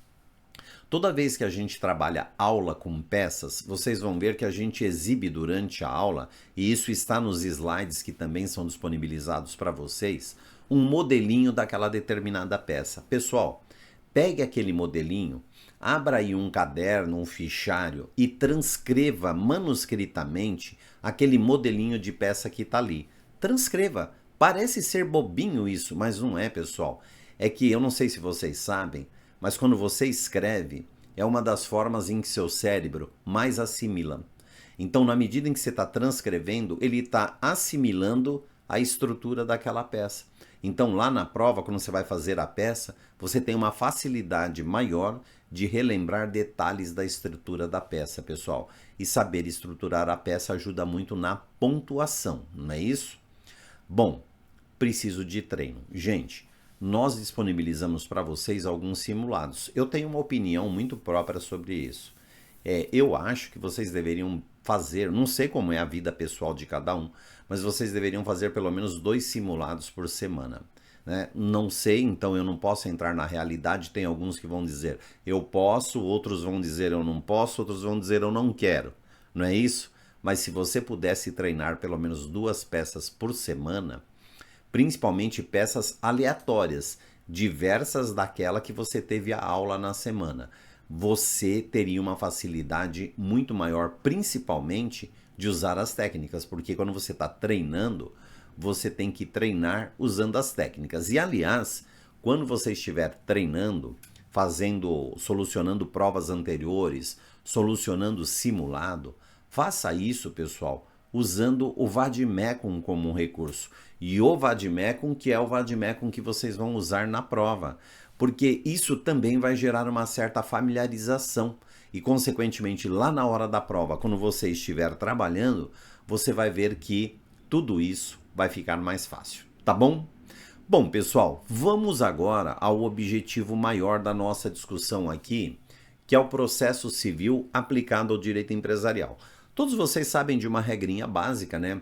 toda vez que a gente trabalha aula com peças, vocês vão ver que a gente exibe durante a aula, e isso está nos slides que também são disponibilizados para vocês, um modelinho daquela determinada peça. Pessoal, pegue aquele modelinho, abra aí um caderno, um fichário e transcreva manuscritamente aquele modelinho de peça que está ali. Transcreva. Parece ser bobinho isso, mas não é, pessoal. É que eu não sei se vocês sabem, mas quando você escreve, é uma das formas em que seu cérebro mais assimila. Então, na medida em que você está transcrevendo, ele está assimilando a estrutura daquela peça. Então, lá na prova, quando você vai fazer a peça, você tem uma facilidade maior de relembrar detalhes da estrutura da peça, pessoal. E saber estruturar a peça ajuda muito na pontuação, não é isso? Bom, preciso de treino. Gente, nós disponibilizamos para vocês alguns simulados. Eu tenho uma opinião muito própria sobre isso. Eu acho que vocês deveriam fazer, não sei como é a vida pessoal de cada um, mas vocês deveriam fazer pelo menos 2 simulados por semana. Né? Não sei, então eu não posso entrar na realidade. Tem alguns que vão dizer eu posso, outros vão dizer eu não posso, outros vão dizer eu não quero. Não é isso? Mas se você pudesse treinar pelo menos 2 peças por semana, principalmente peças aleatórias, diversas daquela que você teve a aula na semana, você teria uma facilidade muito maior, principalmente de usar as técnicas, porque quando você está treinando, você tem que treinar usando as técnicas. E aliás, quando você estiver treinando, solucionando provas anteriores, solucionando simulado, Faça isso, pessoal, usando o vademecum como um recurso. E o vademecum, que é o vademecum que vocês vão usar na prova. Porque isso também vai gerar uma certa familiarização. E, consequentemente, lá na hora da prova, quando você estiver trabalhando, você vai ver que tudo isso vai ficar mais fácil. Tá bom? Bom, pessoal, vamos agora ao objetivo maior da nossa discussão aqui, que é o processo civil aplicado ao direito empresarial. Todos vocês sabem de uma regrinha básica, né?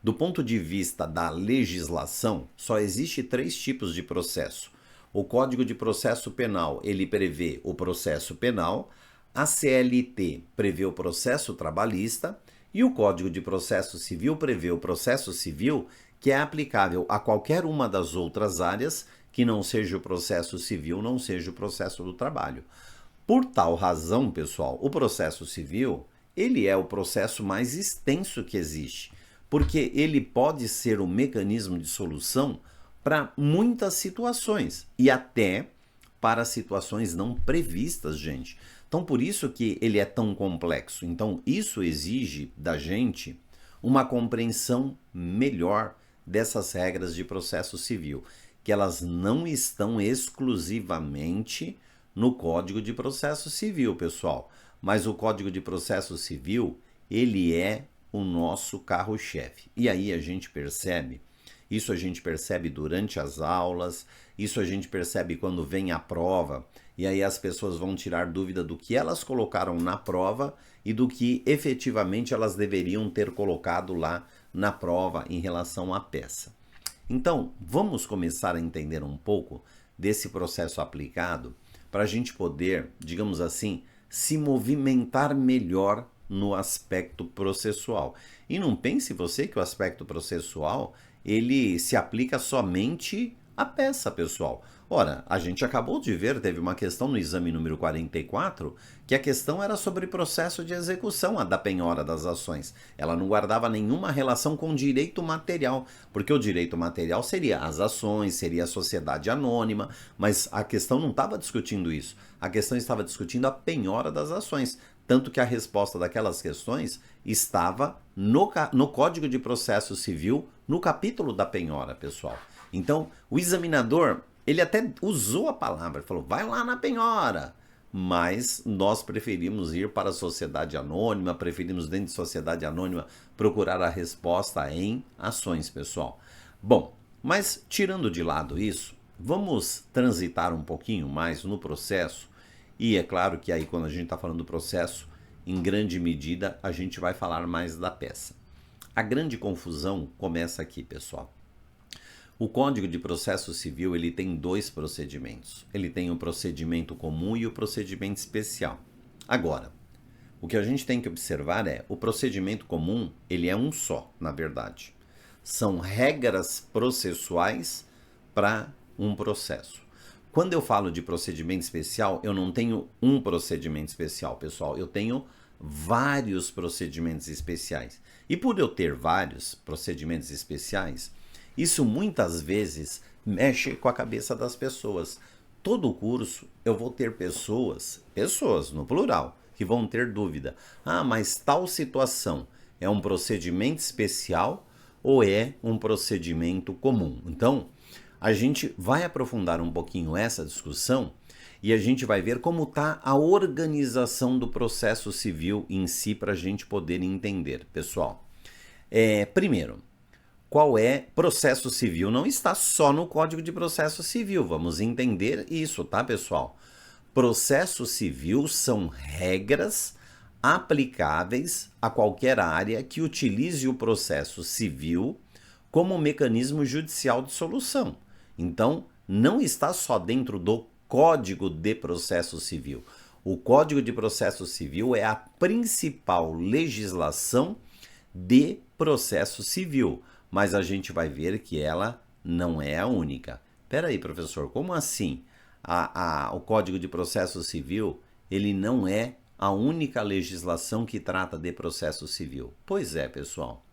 Do ponto de vista da legislação, só existe 3 tipos de processo. O Código de Processo Penal, ele prevê o processo penal, a CLT prevê o processo trabalhista e o Código de Processo Civil prevê o processo civil, que é aplicável a qualquer uma das outras áreas que não seja o processo civil, não seja o processo do trabalho. Por tal razão, pessoal, o processo civil, ele é o processo mais extenso que existe, porque ele pode ser um mecanismo de solução para muitas situações e até para situações não previstas, gente. Então, por isso que ele é tão complexo. Então, isso exige da gente uma compreensão melhor dessas regras de processo civil, que elas não estão exclusivamente no Código de Processo Civil, pessoal. Mas o Código de Processo Civil, ele é o nosso carro-chefe. E aí a gente percebe, isso a gente percebe durante as aulas, isso a gente percebe quando vem a prova, e aí as pessoas vão tirar dúvida do que elas colocaram na prova e do que efetivamente elas deveriam ter colocado lá na prova em relação à peça. Então, vamos começar a entender um pouco desse processo aplicado para a gente poder, digamos assim, se movimentar melhor no aspecto processual. E não pense você que o aspecto processual ele se aplica somente à peça, pessoal. Ora, a gente acabou de ver, teve uma questão no exame número 44, que a questão era sobre processo de execução, a da penhora das ações. Ela não guardava nenhuma relação com direito material, porque o direito material seria as ações, seria a sociedade anônima, mas a questão não estava discutindo isso. A questão estava discutindo a penhora das ações. Tanto que a resposta daquelas questões estava no Código de Processo Civil, no capítulo da penhora, pessoal. Então, o examinador, ele até usou a palavra, falou, vai lá na penhora. Mas nós preferimos ir para a sociedade anônima, preferimos dentro de sociedade anônima procurar a resposta em ações, pessoal. Bom, mas tirando de lado isso, vamos transitar um pouquinho mais no processo. E é claro que aí quando a gente está falando do processo, em grande medida a gente vai falar mais da peça. A grande confusão começa aqui, pessoal. O Código de Processo Civil ele tem 2 procedimentos. Ele tem o procedimento comum e o procedimento especial. Agora, o que a gente tem que observar é, o procedimento comum, ele é um só, na verdade. São regras processuais para um processo. Quando eu falo de procedimento especial, eu não tenho um procedimento especial, pessoal. Eu tenho vários procedimentos especiais. E por eu ter vários procedimentos especiais, isso muitas vezes mexe com a cabeça das pessoas. Todo curso eu vou ter pessoas no plural, que vão ter dúvida. Ah, mas tal situação é um procedimento especial ou é um procedimento comum? Então, a gente vai aprofundar um pouquinho essa discussão e a gente vai ver como está a organização do processo civil em si para a gente poder entender, pessoal. Primeiro, qual é processo civil? Não está só no Código de Processo Civil, vamos entender isso, tá, pessoal? Processo civil são regras aplicáveis a qualquer área que utilize o processo civil como mecanismo judicial de solução. Então, não está só dentro do Código de Processo Civil. O Código de Processo Civil é a principal legislação de processo civil, mas a gente vai ver que ela não é a única. Espera aí, professor, como assim? O Código de Processo Civil, ele não é a única legislação que trata de processo civil. Pois é, pessoal.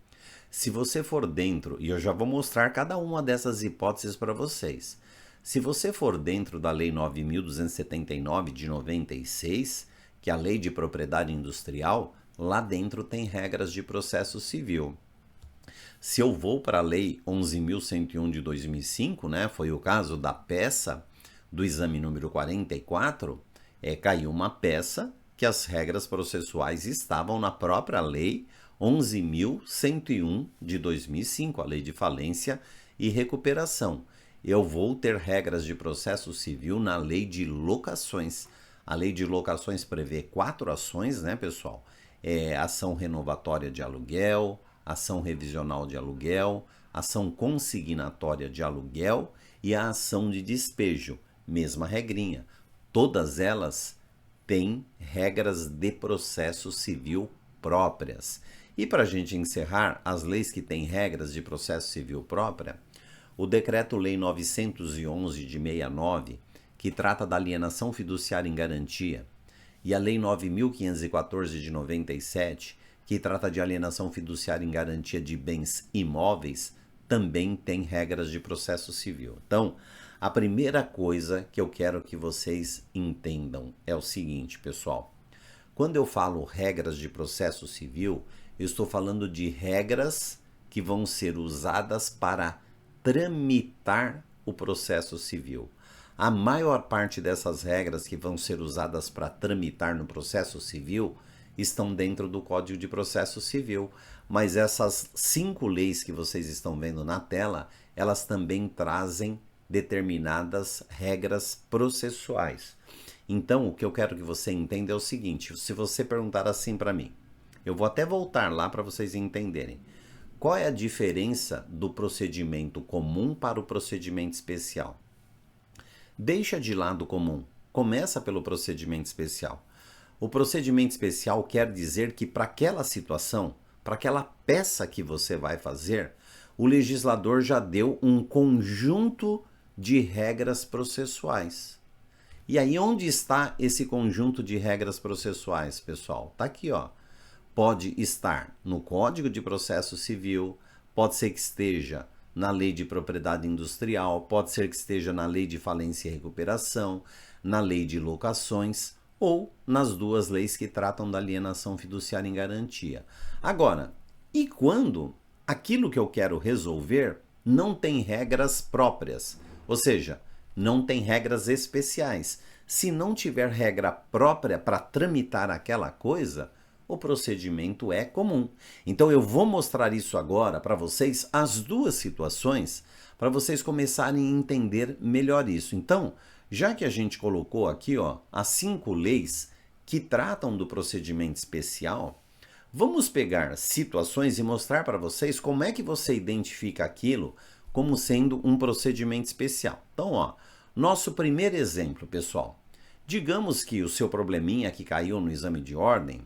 Se você for dentro, e eu já vou mostrar cada uma dessas hipóteses para vocês. Se você for dentro da Lei 9.279 de 96, que é a Lei de Propriedade Industrial, lá dentro tem regras de processo civil. Se eu vou para a Lei 11.101 de 2005, né, foi o caso da peça do exame número 44, caiu uma peça que as regras processuais estavam na própria Lei 11.101 de 2005, a Lei de Falência e Recuperação. Eu vou ter regras de processo civil na Lei de Locações. A Lei de Locações prevê 4 ações, né, pessoal? Ação renovatória de aluguel, ação revisional de aluguel, ação consignatória de aluguel e a ação de despejo. Mesma regrinha. Todas elas têm regras de processo civil próprias. E para a gente encerrar, as leis que têm regras de processo civil própria, o Decreto-Lei 911 de 69, que trata da alienação fiduciária em garantia, e a Lei 9.514 de 97, que trata de alienação fiduciária em garantia de bens imóveis, também tem regras de processo civil. Então, a primeira coisa que eu quero que vocês entendam é o seguinte, pessoal. Quando eu falo regras de processo civil, eu estou falando de regras que vão ser usadas para tramitar o processo civil. A maior parte dessas regras que vão ser usadas para tramitar no processo civil estão dentro do Código de Processo Civil, mas essas 5 leis que vocês estão vendo na tela, elas também trazem determinadas regras processuais. Então, o que eu quero que você entenda é o seguinte, se você perguntar assim para mim, eu vou até voltar lá para vocês entenderem. Qual é a diferença do procedimento comum para o procedimento especial? Deixa de lado o comum, começa pelo procedimento especial. O procedimento especial quer dizer que para aquela situação, para aquela peça que você vai fazer, o legislador já deu um conjunto de regras processuais. E aí onde está esse conjunto de regras processuais, pessoal? Está aqui, ó. Pode estar no Código de Processo Civil, pode ser que esteja na Lei de Propriedade Industrial, pode ser que esteja na Lei de Falência e Recuperação, na Lei de Locações ou nas 2 leis que tratam da alienação fiduciária em garantia. Agora, e quando aquilo que eu quero resolver não tem regras próprias? Ou seja, não tem regras especiais. Se não tiver regra própria para tramitar aquela coisa, o procedimento é comum. Então eu vou mostrar isso agora para vocês, as 2 situações, para vocês começarem a entender melhor isso. Então, já que a gente colocou aqui, ó, as 5 leis que tratam do procedimento especial, vamos pegar situações e mostrar para vocês como é que você identifica aquilo como sendo um procedimento especial. Então, ó, nosso primeiro exemplo, pessoal. Digamos que o seu probleminha que caiu no exame de ordem,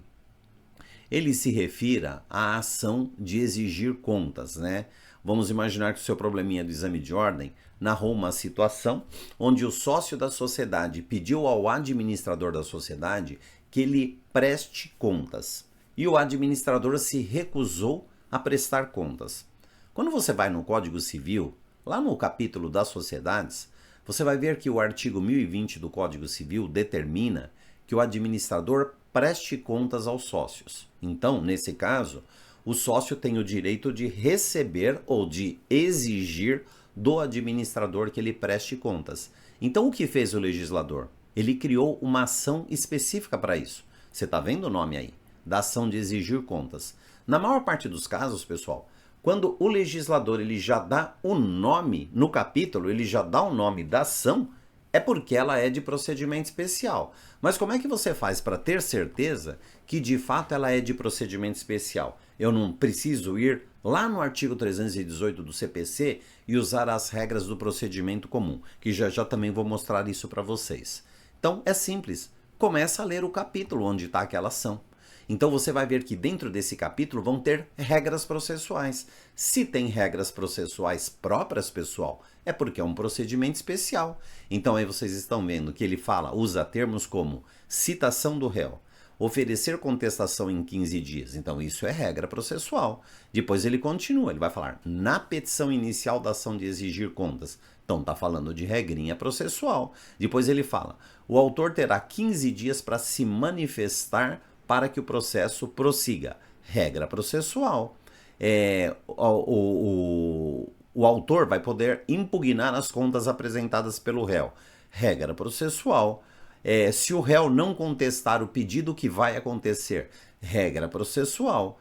ele se refira à ação de exigir contas, né? Vamos imaginar que o seu probleminha do exame de ordem narrou uma situação onde o sócio da sociedade pediu ao administrador da sociedade que ele preste contas. E o administrador se recusou a prestar contas. Quando você vai no Código Civil, lá no capítulo das sociedades, você vai ver que o artigo 1020 do Código Civil determina que o administrador preste contas aos sócios. Então, nesse caso, o sócio tem o direito de receber ou de exigir do administrador que ele preste contas. Então, o que fez o legislador? Ele criou uma ação específica para isso. Você está vendo o nome aí? Da ação de exigir contas. Na maior parte dos casos, pessoal, quando o legislador ele já dá o nome no capítulo, ele já dá o nome da ação, é porque ela é de procedimento especial. Mas como é que você faz para ter certeza que de fato ela é de procedimento especial? Eu não preciso ir lá no artigo 318 do CPC e usar as regras do procedimento comum, que já também vou mostrar isso para vocês. Então é simples, começa a ler o capítulo onde está aquela ação. Então você vai ver que dentro desse capítulo vão ter regras processuais. Se tem regras processuais próprias, pessoal, é porque é um procedimento especial. Então aí vocês estão vendo que ele usa termos como citação do réu, oferecer contestação em 15 dias. Então isso é regra processual. Depois ele continua, ele vai falar na petição inicial da ação de exigir contas. Então está falando de regrinha processual. Depois ele fala, o autor terá 15 dias para se manifestar para que o processo prossiga. Regra processual. O autor vai poder impugnar as contas apresentadas pelo réu. Regra processual. Se o réu não contestar o pedido, o que vai acontecer? Regra processual.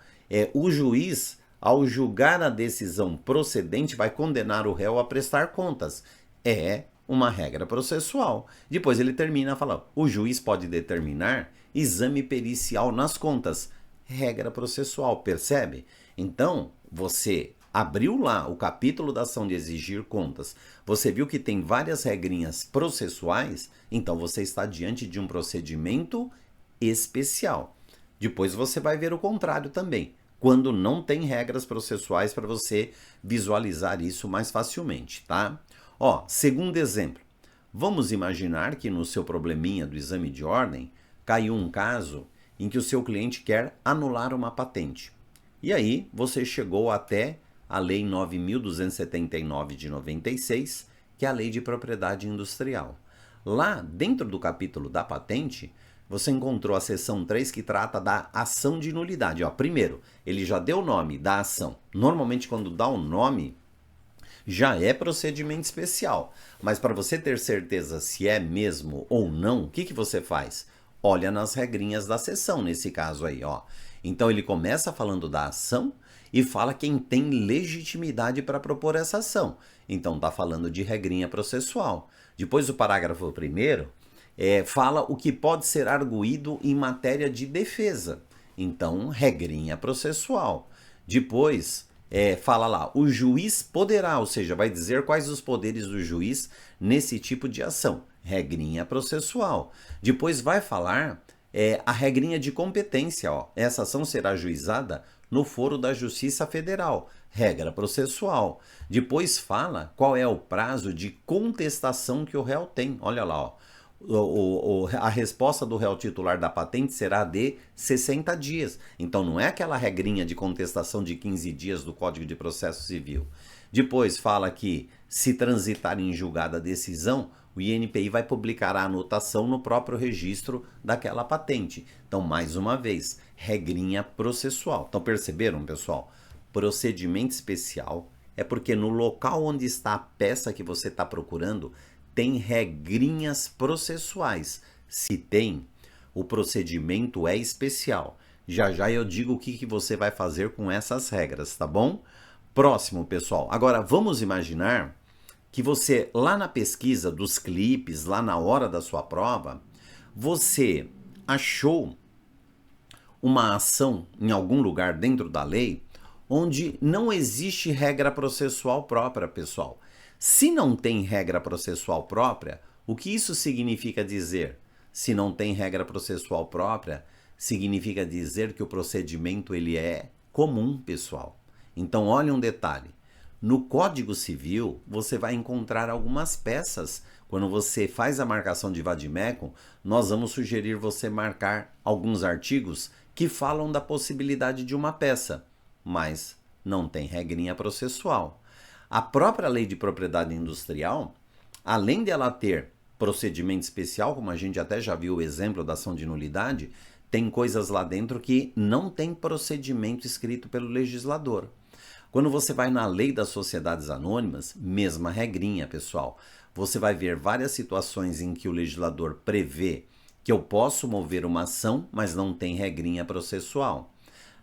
O juiz, ao julgar a decisão procedente, vai condenar o réu a prestar contas. É uma regra processual. Depois ele termina falando, o juiz pode determinar exame pericial nas contas. Regra processual, percebe? Então, você abriu lá o capítulo da ação de exigir contas, você viu que tem várias regrinhas processuais, então você está diante de um procedimento especial. Depois você vai ver o contrário também, quando não tem regras processuais para você visualizar isso mais facilmente, tá? Segundo exemplo, vamos imaginar que no seu probleminha do exame de ordem caiu um caso em que o seu cliente quer anular uma patente. E aí você chegou até a Lei 9.279 de 96, que é a Lei de Propriedade Industrial. Lá, dentro do capítulo da patente, você encontrou a seção 3 que trata da ação de nulidade. Primeiro, ele já deu o nome da ação. Normalmente, quando dá o nome, já é procedimento especial. Mas para você ter certeza se é mesmo ou não, o que você faz? Olha nas regrinhas da seção, nesse caso aí. Então, ele começa falando da ação e fala quem tem legitimidade para propor essa ação. Então, está falando de regrinha processual. Depois, o parágrafo 1º fala o que pode ser arguído em matéria de defesa. Então, regrinha processual. Depois, fala lá, o juiz poderá, ou seja, vai dizer quais os poderes do juiz nesse tipo de ação. Regrinha processual. Depois vai falar a regrinha de competência. Essa ação será ajuizada no foro da Justiça Federal, regra processual. Depois fala qual é o prazo de contestação que o réu tem. Olha lá, a resposta do réu titular da patente será de 60 dias. Então não é aquela regrinha de contestação de 15 dias do Código de Processo Civil. Depois fala que, se transitar em julgada a decisão, o INPI vai publicar a anotação no próprio registro daquela patente. Então, mais uma vez, regrinha processual. Então, perceberam, pessoal? Procedimento especial é porque no local onde está a peça que você está procurando, tem regrinhas processuais. Se tem, o procedimento é especial. Já já eu digo o que você vai fazer com essas regras, tá bom? Próximo, pessoal. Agora, vamos imaginar que você, lá na pesquisa dos clipes, lá na hora da sua prova, você achou uma ação em algum lugar dentro da lei onde não existe regra processual própria, pessoal. Se não tem regra processual própria, o que isso significa dizer? Se não tem regra processual própria, significa dizer que o procedimento ele é comum, pessoal. Então, olha um detalhe. No Código Civil, você vai encontrar algumas peças. Quando você faz a marcação de vade-mecum, nós vamos sugerir você marcar alguns artigos que falam da possibilidade de uma peça, mas não tem regrinha processual. A própria Lei de Propriedade Industrial, além de ela ter procedimento especial, como a gente até já viu o exemplo da ação de nulidade, tem coisas lá dentro que não tem procedimento escrito pelo legislador. Quando você vai na Lei das Sociedades Anônimas, mesma regrinha, pessoal. Você vai ver várias situações em que o legislador prevê que eu posso mover uma ação, mas não tem regrinha processual.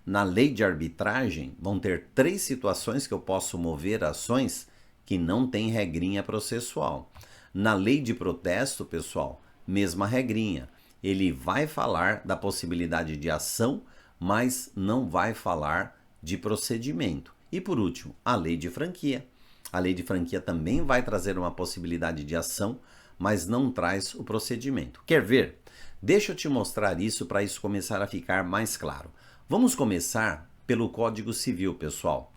Na Lei de Arbitragem, vão ter 3 situações que eu posso mover ações que não tem regrinha processual. Na Lei de Protesto, pessoal, mesma regrinha. Ele vai falar da possibilidade de ação, mas não vai falar de procedimento. E por último, a Lei de Franquia. A Lei de Franquia também vai trazer uma possibilidade de ação, mas não traz o procedimento. Quer ver? Deixa eu te mostrar isso para isso começar a ficar mais claro. Vamos começar pelo Código Civil, pessoal.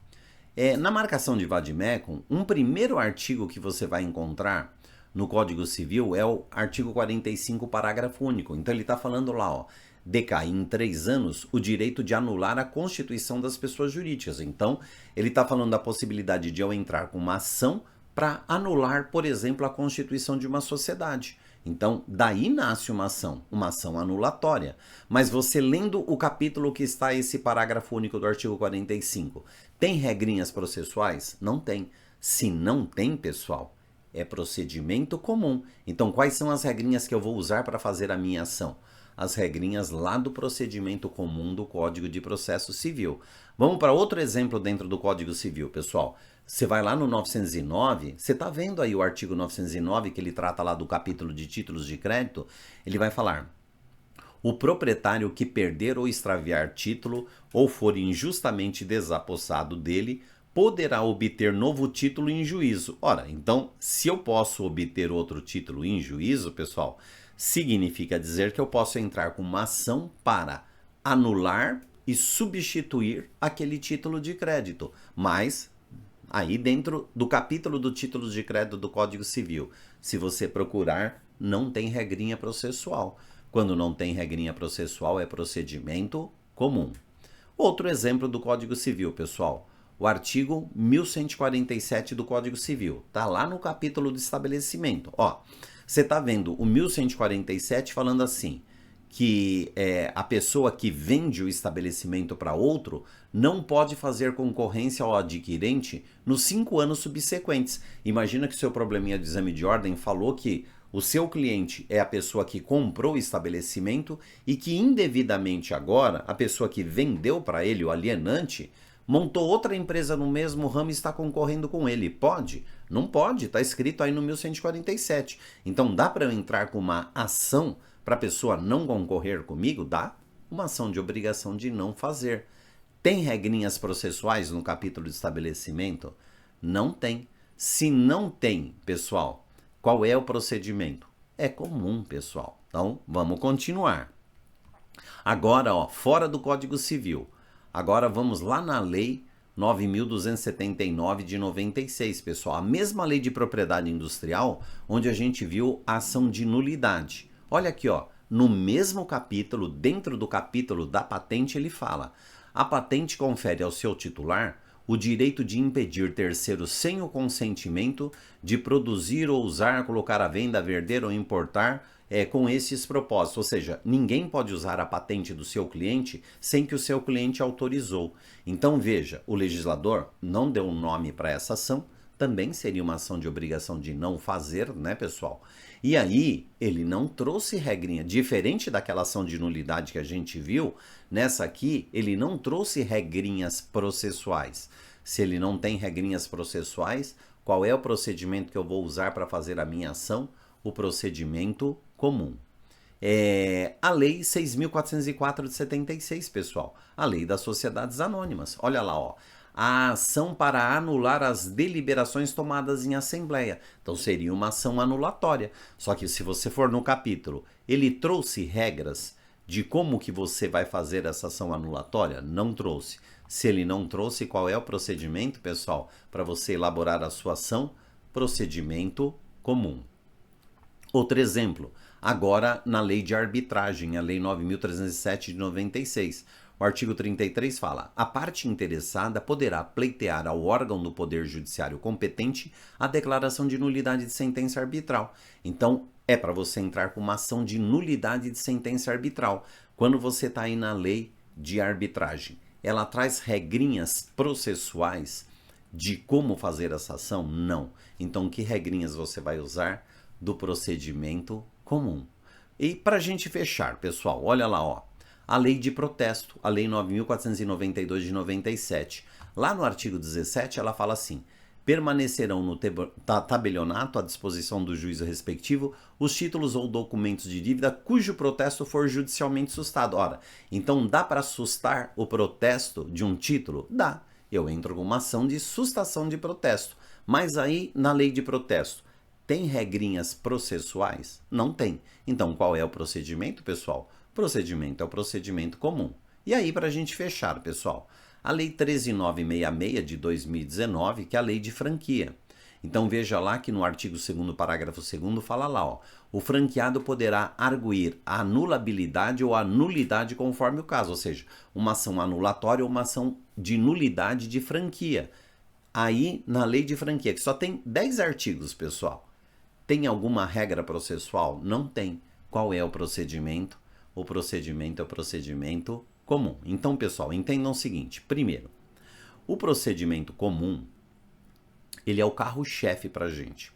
Na marcação de vade-mecum, um primeiro artigo que você vai encontrar no Código Civil é o artigo 45, parágrafo único. Então ele está falando lá, decai em 3 anos o direito de anular a constituição das pessoas jurídicas. Então, ele está falando da possibilidade de eu entrar com uma ação para anular, por exemplo, a constituição de uma sociedade. Então, daí nasce uma ação anulatória. Mas você lendo o capítulo que está esse parágrafo único do artigo 45, tem regrinhas processuais? Não tem. Se não tem, pessoal, é procedimento comum. Então, quais são as regrinhas que eu vou usar para fazer a minha ação? As regrinhas lá do procedimento comum do Código de Processo Civil. Vamos para outro exemplo dentro do Código Civil, pessoal. Você vai lá no 909, você está vendo aí o artigo 909, que ele trata lá do capítulo de títulos de crédito, ele vai falar: o proprietário que perder ou extraviar título ou for injustamente desapossado dele, poderá obter novo título em juízo. Ora, então, se eu posso obter outro título em juízo, pessoal, significa dizer que eu posso entrar com uma ação para anular e substituir aquele título de crédito. Mas, aí dentro do capítulo do título de crédito do Código Civil, se você procurar, não tem regrinha processual. Quando não tem regrinha processual, é procedimento comum. Outro exemplo do Código Civil, pessoal. O artigo 1147 do Código Civil. Está lá no capítulo do estabelecimento. Ó, você está vendo o 1147 falando assim, que a pessoa que vende o estabelecimento para outro não pode fazer concorrência ao adquirente nos 5 anos subsequentes. Imagina que o seu probleminha de exame de ordem falou que o seu cliente é a pessoa que comprou o estabelecimento e que indevidamente agora a pessoa que vendeu para ele, o alienante, montou outra empresa no mesmo ramo e está concorrendo com ele. Pode? Não pode, está escrito aí no 1147. Então dá para eu entrar com uma ação para a pessoa não concorrer comigo? Dá. Uma ação de obrigação de não fazer. Tem regrinhas processuais no capítulo de estabelecimento? Não tem. Se não tem, pessoal, qual é o procedimento? É comum, pessoal. Então, vamos continuar. Agora, ó, fora do Código Civil. Agora vamos lá na Lei 9.279 de 96, pessoal. A mesma lei de propriedade industrial, onde a gente viu a ação de nulidade. Olha aqui, ó, no mesmo capítulo, dentro do capítulo da patente, ele fala: a patente confere ao seu titular o direito de impedir terceiros sem o consentimento de produzir ou usar, colocar à venda, vender ou importar com esses propósitos. Ou seja, ninguém pode usar a patente do seu cliente sem que o seu cliente autorizou. Então veja, o legislador não deu um nome para essa ação, também seria uma ação de obrigação de não fazer, né, pessoal? E aí, ele não trouxe regrinha, diferente daquela ação de nulidade que a gente viu, nessa aqui, ele não trouxe regrinhas processuais. Se ele não tem regrinhas processuais, qual é o procedimento que eu vou usar para fazer a minha ação? O procedimento comum. A Lei 6.404 de 76, pessoal. A Lei das Sociedades Anônimas. Olha lá, ó. A ação para anular as deliberações tomadas em assembleia. Então seria uma ação anulatória. Só que se você for no capítulo, ele trouxe regras de como que você vai fazer essa ação anulatória? Não trouxe. Se ele não trouxe, qual é o procedimento, pessoal, para você elaborar a sua ação? Procedimento comum. Outro exemplo, agora na lei de arbitragem, a lei 9.307 de 96. O artigo 33 fala: a parte interessada poderá pleitear ao órgão do Poder Judiciário competente a declaração de nulidade de sentença arbitral. Então, é para você entrar com uma ação de nulidade de sentença arbitral. Quando você está aí na lei de arbitragem, ela traz regrinhas processuais de como fazer essa ação? Não. Então, que regrinhas você vai usar? Do procedimento comum. E para a gente fechar, pessoal, olha lá, ó. A lei de protesto, a lei 9.492 de 97. Lá no artigo 17, ela fala assim: permanecerão no tabelionato à disposição do juízo respectivo os títulos ou documentos de dívida cujo protesto for judicialmente sustado. Ora, então dá para sustar o protesto de um título? Dá. Eu entro com uma ação de sustação de protesto. Mas aí, na lei de protesto, tem regrinhas processuais? Não tem. Então, qual é o procedimento, pessoal? Procedimento é o procedimento comum. E aí, para a gente fechar, pessoal, a Lei 13.966 de 2019, que é a lei de franquia. Então, veja lá que no artigo 2º, parágrafo 2º, fala lá, ó, o franqueado poderá arguir a anulabilidade ou a nulidade conforme o caso, ou seja, uma ação anulatória ou uma ação de nulidade de franquia. Aí, na lei de franquia, que só tem 10 artigos, pessoal, Tem alguma regra processual? Não tem. Qual é o procedimento? O procedimento é o procedimento comum. Então, pessoal, entendam o seguinte. Primeiro, o procedimento comum, ele é o carro-chefe para a gente.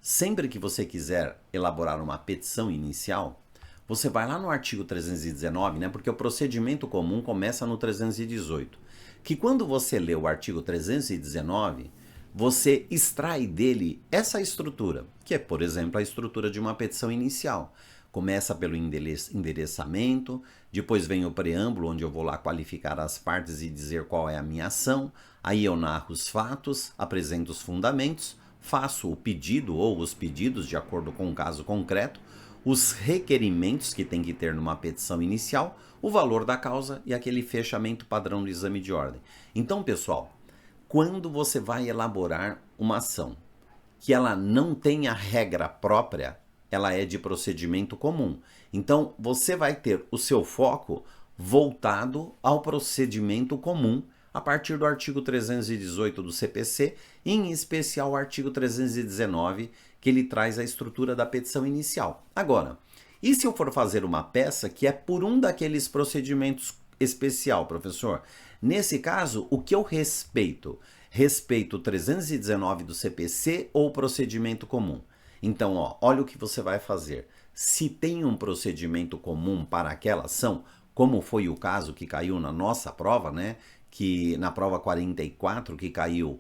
Sempre que você quiser elaborar uma petição inicial, você vai lá no artigo 319, né? Porque o procedimento comum começa no 318. Que quando você lê o artigo 319, você extrai dele essa estrutura, que é, por exemplo, a estrutura de uma petição inicial. Começa pelo endereçamento, depois vem o preâmbulo, onde eu vou lá qualificar as partes e dizer qual é a minha ação. Aí eu narro os fatos, apresento os fundamentos, faço o pedido ou os pedidos de acordo com o caso concreto, os requerimentos que tem que ter numa petição inicial, o valor da causa e aquele fechamento padrão do exame de ordem. Então, pessoal, quando você vai elaborar uma ação que ela não tenha regra própria, ela é de procedimento comum. Então, você vai ter o seu foco voltado ao procedimento comum a partir do artigo 318 do CPC, em especial o artigo 319, que ele traz a estrutura da petição inicial. Agora, e se eu for fazer uma peça que é por um daqueles procedimentos especial, professor? Nesse caso, o que eu respeito? Respeito o 319 do CPC ou o procedimento comum? Então, olha o que você vai fazer. Se tem um procedimento comum para aquela ação, como foi o caso que caiu na nossa prova, né? Que na prova 44 que caiu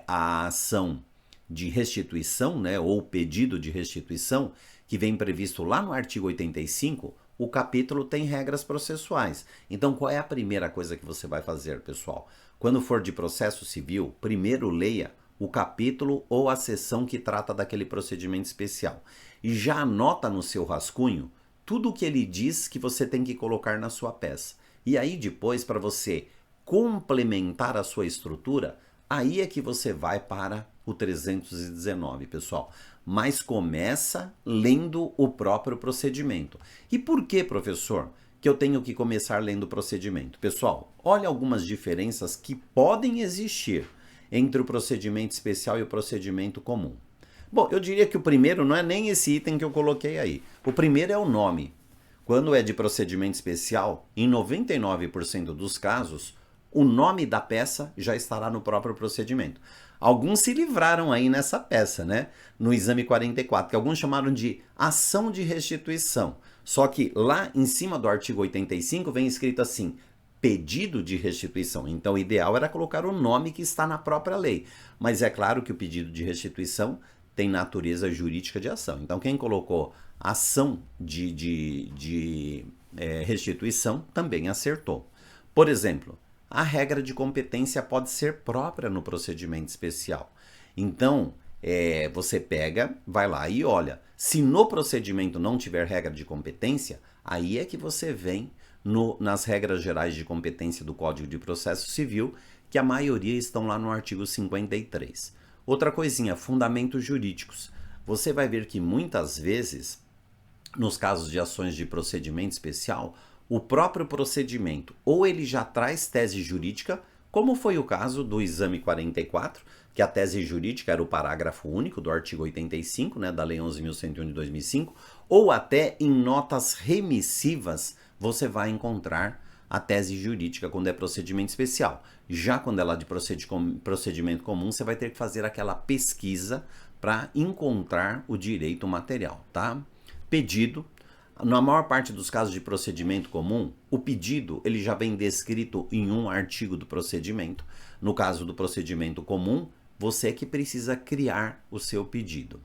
a ação de restituição, né? Ou pedido de restituição, que vem previsto lá no artigo 85, o capítulo tem regras processuais. Então, qual é a primeira coisa que você vai fazer, pessoal? Quando for de processo civil, primeiro leia o capítulo ou a seção que trata daquele procedimento especial. E já anota no seu rascunho tudo o que ele diz que você tem que colocar na sua peça. E aí depois, para você complementar a sua estrutura, aí é que você vai para o 319, pessoal. Mas começa lendo o próprio procedimento. E por que, professor, que eu tenho que começar lendo o procedimento? Pessoal, olha algumas diferenças que podem existir entre o procedimento especial e o procedimento comum. Bom, eu diria que o primeiro não é nem esse item que eu coloquei aí. O primeiro é o nome. Quando é de procedimento especial, em 99% dos casos, o nome da peça já estará no próprio procedimento. Alguns se livraram aí nessa peça, né? No exame 44, que alguns chamaram de ação de restituição. Só que lá em cima do artigo 85 vem escrito assim, pedido de restituição. Então o ideal era colocar o nome que está na própria lei. Mas é claro que o pedido de restituição tem natureza jurídica de ação. Então quem colocou ação de restituição também acertou. Por exemplo, a regra de competência pode ser própria no procedimento especial. Então, você pega, vai lá e olha. Se no procedimento não tiver regra de competência, aí é que você vem nas regras gerais de competência do Código de Processo Civil, que a maioria estão lá no artigo 53. Outra coisinha, fundamentos jurídicos. Você vai ver que muitas vezes, nos casos de ações de procedimento especial, o próprio procedimento ou ele já traz tese jurídica, como foi o caso do exame 44, que a tese jurídica era o parágrafo único do artigo 85, né, da Lei 11.101 de 2005, ou até em notas remissivas você vai encontrar a tese jurídica quando é procedimento especial. Já quando ela é de procedimento comum, você vai ter que fazer aquela pesquisa para encontrar o direito material, tá? Pedido. Na maior parte dos casos de procedimento comum, o pedido ele já vem descrito em um artigo do procedimento. No caso do procedimento comum, você é que precisa criar o seu pedido.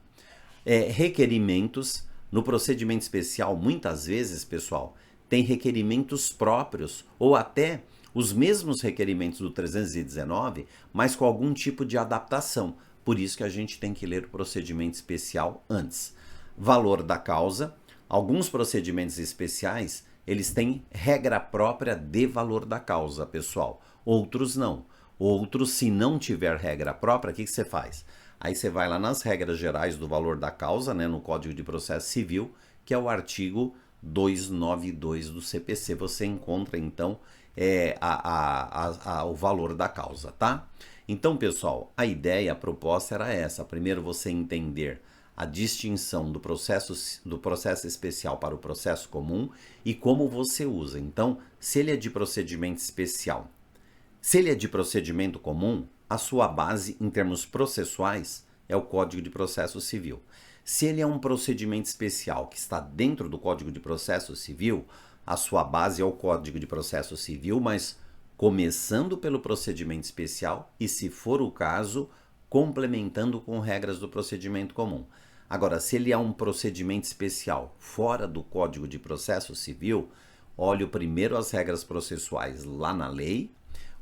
Requerimentos. No procedimento especial, muitas vezes, pessoal, tem requerimentos próprios ou até os mesmos requerimentos do 319, mas com algum tipo de adaptação. Por isso que a gente tem que ler o procedimento especial antes. Valor da causa. Alguns procedimentos especiais, eles têm regra própria de valor da causa, pessoal. Outros não. Outros, se não tiver regra própria, o que você faz? Aí você vai lá nas regras gerais do valor da causa, né, no Código de Processo Civil, que é o artigo 292 do CPC. Você encontra, então, o valor da causa, tá? Então, pessoal, a ideia, a proposta era essa. Primeiro você entender a distinção do processo especial para o processo comum e como você usa. Então, se ele é de procedimento especial, se ele é de procedimento comum, a sua base em termos processuais é o Código de Processo Civil. Se ele é um procedimento especial que está dentro do Código de Processo Civil, a sua base é o Código de Processo Civil, mas começando pelo procedimento especial e, se for o caso, complementando com regras do procedimento comum. Agora, se ele é um procedimento especial fora do Código de Processo Civil, olho primeiro as regras processuais lá na lei.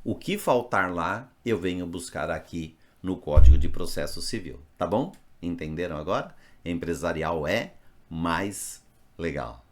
O que faltar lá, eu venho buscar aqui no Código de Processo Civil, tá bom? Entenderam agora? Empresarial é mais legal.